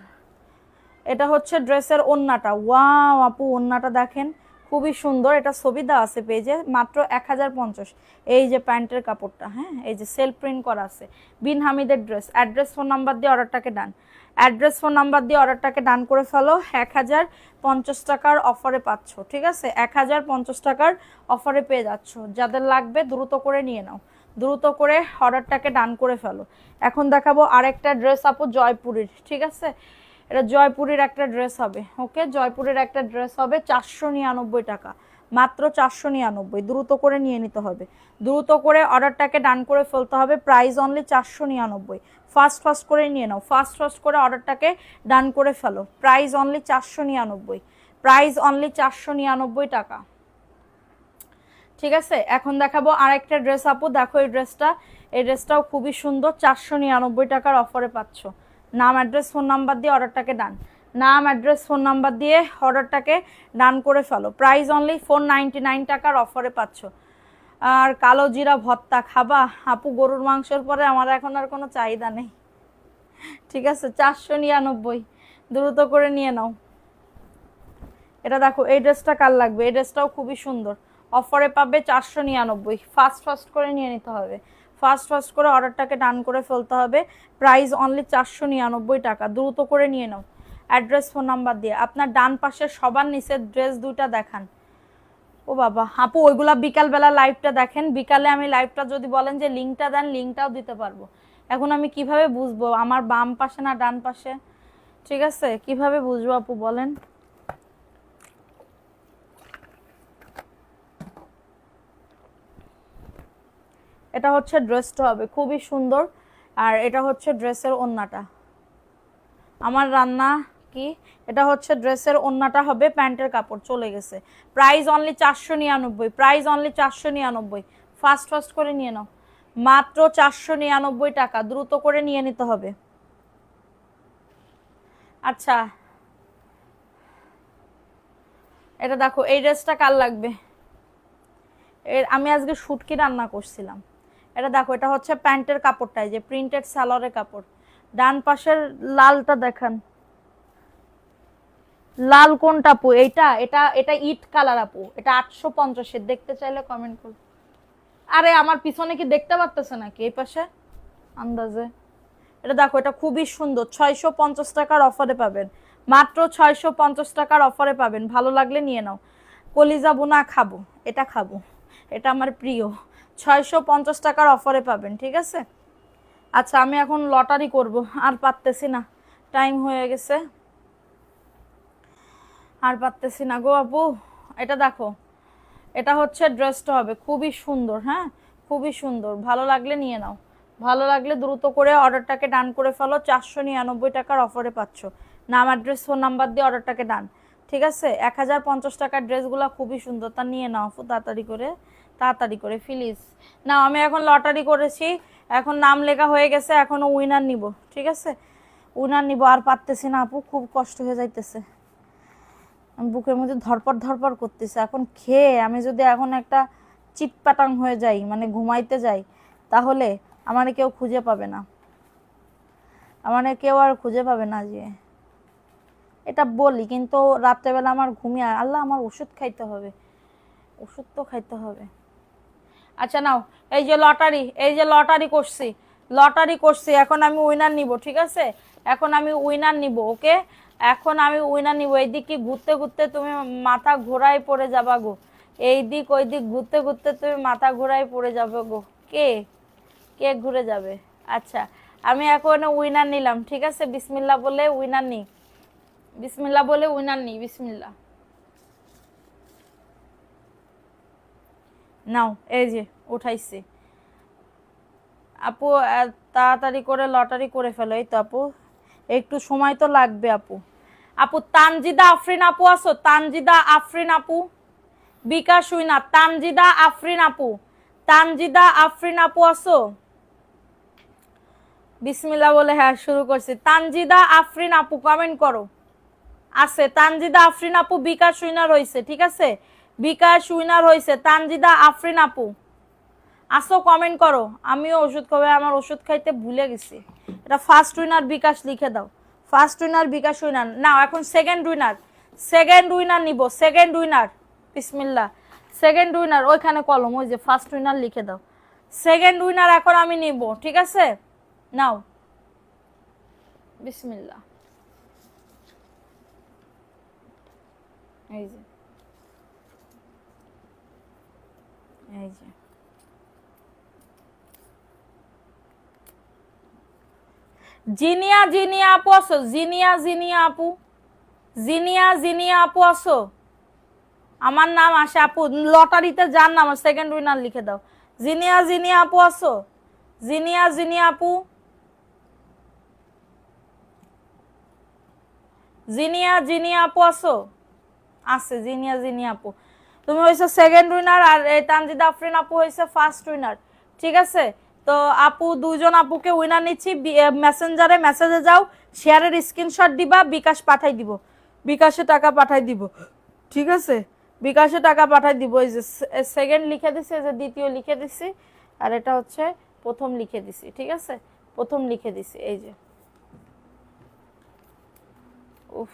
এটা হচ্ছে ড্রেসের ওন্নাটা, ওয়াও আপু, ওন্নাটা দেখেন, খুবই সুন্দর। এটা ছবি দেওয়া আছে পেজে, মাত্র 1050। এই যে প্যান্টের কাপড়টা, হ্যাঁ, এই যে সেলফ প্রিন্ট করা আছে। বিন হামিদের ড্রেস। অ্যাড্রেস, ফোন নাম্বার দিয়ে অর্ডারটাকে ডান। অ্যাড্রেস, ফোন নাম্বার দিয়ে অর্ডারটাকে ডান করে ফেলো। 1050 টাকার অফারে পাচ্ছ, ঠিক আছে? 1050 টাকার অফারে পেয়ে যাচ্ছ। যাদের লাগবে দ্রুত করে নিয়ে নাও, দ্রুত করে অর্ডারটাকে ডান করে ফেলো। এখন দেখাবো আরেকটা ড্রেস আপু, জয়পুরের, ঠিক আছে? এটা জয়পুরের একটা ড্রেস হবে, ওকে? জয়পুরের একটা ড্রেস হবে, 499 টাকা, মাত্র 499, দ্রুত করে নিয়ে নিতে হবে, দ্রুত করে অর্ডারটাকে ডান করে ফেলতে হবে। প্রাইস অনলি 499, ফাস্ট ফাস্ট করে নিয়ে নাও, ফাস্ট ফাস্ট করে অর্ডারটাকে ডান করে ফেলো। প্রাইস অনলি 499, প্রাইস অনলি 499 টাকা, ঠিক আছে? এখন দেখাবো আরেকটা ড্রেস আপু, দেখো এই ড্রেসটা, এই ড্রেসটাও খুবই সুন্দর, 499 টাকার অফারে পাচ্ছ। নাম, অ্যাড্রেস, ফোন নাম্বার দিয়ে অর্ডারটাকে ডান। নাম, অ্যাড্রেস, ফোন নাম্বার দিয়ে অর্ডারটাকে ডান করে ফেলো। প্রাইস অনলি 499 টাকার অফারে পাচ্ছ। আর কালো জিরা ভর্তা খাবা আপু? গরুর মাংসের পরে আমার এখন আর কোনো চাহিদা নেই, ঠিক আছে? 499, দ্রুত করে নিয়ে নাও। এটা দেখো, এই ড্রেসটা কার লাগবে? এই ড্রেসটাও খুবই সুন্দর, অফারে পাবে 499, ফাস্ট ফাস্ট করে নিয়ে নিতে হবে, ফাস্ট ফাস্ট করে অর্ডারটাকে ডান করে ফেলতে হবে। প্রাইস অনলি 499 টাকা, দ্রুত করে নিয়ে নাও। অ্যাড্রেস, ফোন নাম্বার দিয়ে। আপনার ডান পাশে সবার নিচের ড্রেস দুইটা দেখান। ও বাবা আপু, ওইগুলা বিকালবেলা লাইভটা দেখেন। বিকালে আমি লাইভটা যদি বলেন যে লিঙ্কটা দেন, লিঙ্কটাও দিতে পারবো। এখন আমি কিভাবে বুঝবো আমার বাম পাশে না ডান পাশে? ঠিক আছে, কিভাবে বুঝবো আপু বলেন? এটা হচ্ছে ড্রেসটা হবে খুবই সুন্দর, আর এটা হচ্ছে ড্রেসের ওড়নাটা। আমার রান্না কি, এটা হচ্ছে ড্রেসের ওড়নাটা হবে, প্যান্টের কাপড় চলে গেছে। Price only 499, price only 499। Fast fast করে নিয়ে নাও, মাত্র 499 টাকা, দ্রুত করে নিয়ে নিতে হবে। আচ্ছা এটা দেখো, এই ড্রেসটা কার লাগবে? আমি আজকে শুটকি রান্না করছিলাম। এটা দেখো, এটা হচ্ছে প্যান্টের কাপড়টাই, যে প্রিন্টেড সালোয়ারের কাপড়। ডান পাশের লালটা দেখান, লাল কোনটা আপু? এইটা, এটা এটা ইট কালার আপু, এটা 850-এর। দেখতে চাইলে কমেন্ট করুন। আরে আমার পিছনে কি দেখতে পারতেছে নাকি এই পাশে আন্দাজে? এটা দেখো, এটা খুবই সুন্দর, 650 টাকার অফারে পাবেন, মাত্র 650 টাকার অফারে পাবেন। ভালো লাগলে নিয়ে নাও। কলিজা বোনা খাবো, এটা খাবো, এটা আমার প্রিয়। 650 টাকার অফারে পাবেন, ঠিক আছে? আচ্ছা আমি এখন লটারি করব, আর পারতেছি না, টাইম হয়ে গেছে, আর পারতেছি না গো আপু। এটা দেখো, এটা হচ্ছে ড্রেসটা হবে খুবই সুন্দর, হ্যাঁ খুবই সুন্দর। ভালো লাগলে নিয়ে নাও, ভালো লাগলে দ্রুত করে অর্ডারটাকে ডান করে ফেলো। 499 টাকার অফারে পাচ্ছ। নাম অ্যাড্রেস ফোন নাম্বার দিয়ে অর্ডারটাকে ডান, ঠিক আছে? 1050 টাকার ড্রেসগুলো খুবই সুন্দর, তা নিয়ে নাও আপু তাড়াতাড়ি করে, তাড়াতাড়ি করে প্লিজ নাও। আমি এখন লটারি করেছি, এখন নাম লেখা হয়ে গেছে, এখনও উইনার নিব, ঠিক আছে? উইনার নিব, আর পারতেছি না আপু, খুব কষ্ট হয়ে যাইতেছে, বুকের মধ্যে ধরপড় ধরপড় করতেছে। এখন খেয়ে আমি যদি এখন একটা চিটপাটাং হয়ে যাই, মানে ঘুমাইতে যাই, তাহলে আমার কেউ খুঁজে পাবে না, আমার কেউ আর খুঁজে পাবে না। যে এটা বলি কিন্তু রাত্রেবেলা আমার ঘুমিয়ে, আল্লাহ আমার ওষুধ খাইতে হবে, ওষুধ তো খাইতে হবে। আচ্ছা নাও, এই যে লটারি, এই যে লটারি করছি, লটারি করছি, এখন আমি উইনার নিব, ঠিক আছে? এখন আমি উইনার নিব, ওকে? এখন আমি উইনার নিব। এইদিকে ঘুরতে ঘুরতে তুমি মাথা ঘোরায় পড়ে যাবা গো, এই দিক ওই দিক ঘুরতে ঘুরতে তুমি মাথা ঘোরায় পড়ে যাবে গো। কে কে ঘুরে যাবে? আচ্ছা আমি এখন উইনার নিলাম, ঠিক আছে? বিসমিল্লাহ বলে উইনার নি, বিসমিল্লাহ বলে উইনার নি, বিসমিল্লাহ। নাও এই যে উঠাইছি। আপু তাড়াতাড়ি করে লটারি করে ফেলো। এই তো আপু, একটু সময় তো লাগবে আপু। আপু তানজিদা আফরিন আপু আছো? তানজিদা আফরিন আপু, বিকাশ উইনা, তানজিদা আফরিন আপু, তানজিদা আফরিন আপু আছো? বিসমিল্লাহ বলে হ্যাঁ শুরু করছি। তানজিদা আফরিন আপু কমেন্ট করো, আছে তানজিদা আফরিন আপু, বিকাশ উইনার হয়েছে, ঠিক আছে? বিকাশ উইনার হয়েছে তানজিদা আফরিন আপু, আসো কমেন্ট করো। আমিও ওষুধ খাবে, আমার ওষুধ খাইতে ভুলে গেছি। এটা ফার্স্ট উইনার বিকাশ লিখে দাও, ফার্স্ট উইনার বিকাশ উইনার। নাও এখন সেকেন্ড উইনার, সেকেন্ড উইনার নিব, সেকেন্ড উইনার, বিসমিল্লাহ। সেকেন্ড উইনার ওইখানে কলম, ওই যে ফার্স্ট উইনার লিখে দাও। সেকেন্ড উইনার এখন আমি নিব, ঠিক আছে? নাও বিসমিল্লাহ। এই যে, এই যে জিনিয়া, জিনিয়া আপু আছো? জিনিয়া, জিনিয়া আপু, জিনিয়া, জিনিয়া আপু আছো? আমার নাম আসে আপু, লটারিতে যার নাম সেকেন্ড উইনার লিখে দাও। জিনিয়া, জিনিয়া আপু আছো? জিনিয়া, জিনিয়া আপু, জিনিয়া, জিনিয়া আপু আছো? আছে জিনিয়া, জিনিয়া আপু। তুমি হয়েছে সেকেন্ড উইনার, আর এই তানজিদা আফরিন আপু হয়েছে ফার্স্ট উইনার, ঠিক আছে? তো আপু দুজন আপুকে উইনার নিচ্ছি। মেসেঞ্জারে মেসেজে যাও, শেয়ারের স্ক্রিনশট দিবা, বিকাশ পাঠাই দিব, বিকাশে টাকা পাঠাই দিব, ঠিক আছে? বিকাশে টাকা পাঠাই দিব। এই যে সেকেন্ড লিখে দিছি, এই যে দ্বিতীয় লিখে দিছি, আর এটা হচ্ছে প্রথম লিখে দিছি, ঠিক আছে? প্রথম লিখে দিছি, এই যে। উফ,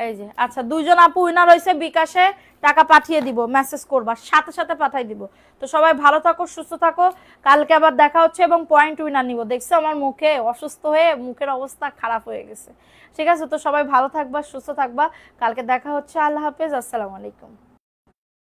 এই যে। আচ্ছা দুইজন আপু উইনার হয়েছে, বিকাশে টাকা পাঠিয়ে দিব, মেসেজ করবা, সাথে সাথে পাঠাই দিব। তো সবাই ভালো থাকো, সুস্থ থাকো, কালকে আবার দেখা হচ্ছে, এবং পয়েন্ট উইনার নিব। দেখছো আমার মুখে, অসুস্থ হয়ে মুখের অবস্থা খারাপ হয়ে গেছে, ঠিক আছে? তো সবাই ভালো থাকবা, সুস্থ থাকবা, কালকে দেখা হচ্ছে। আল্লাহ হাফেজ, আসসালামু আলাইকুম।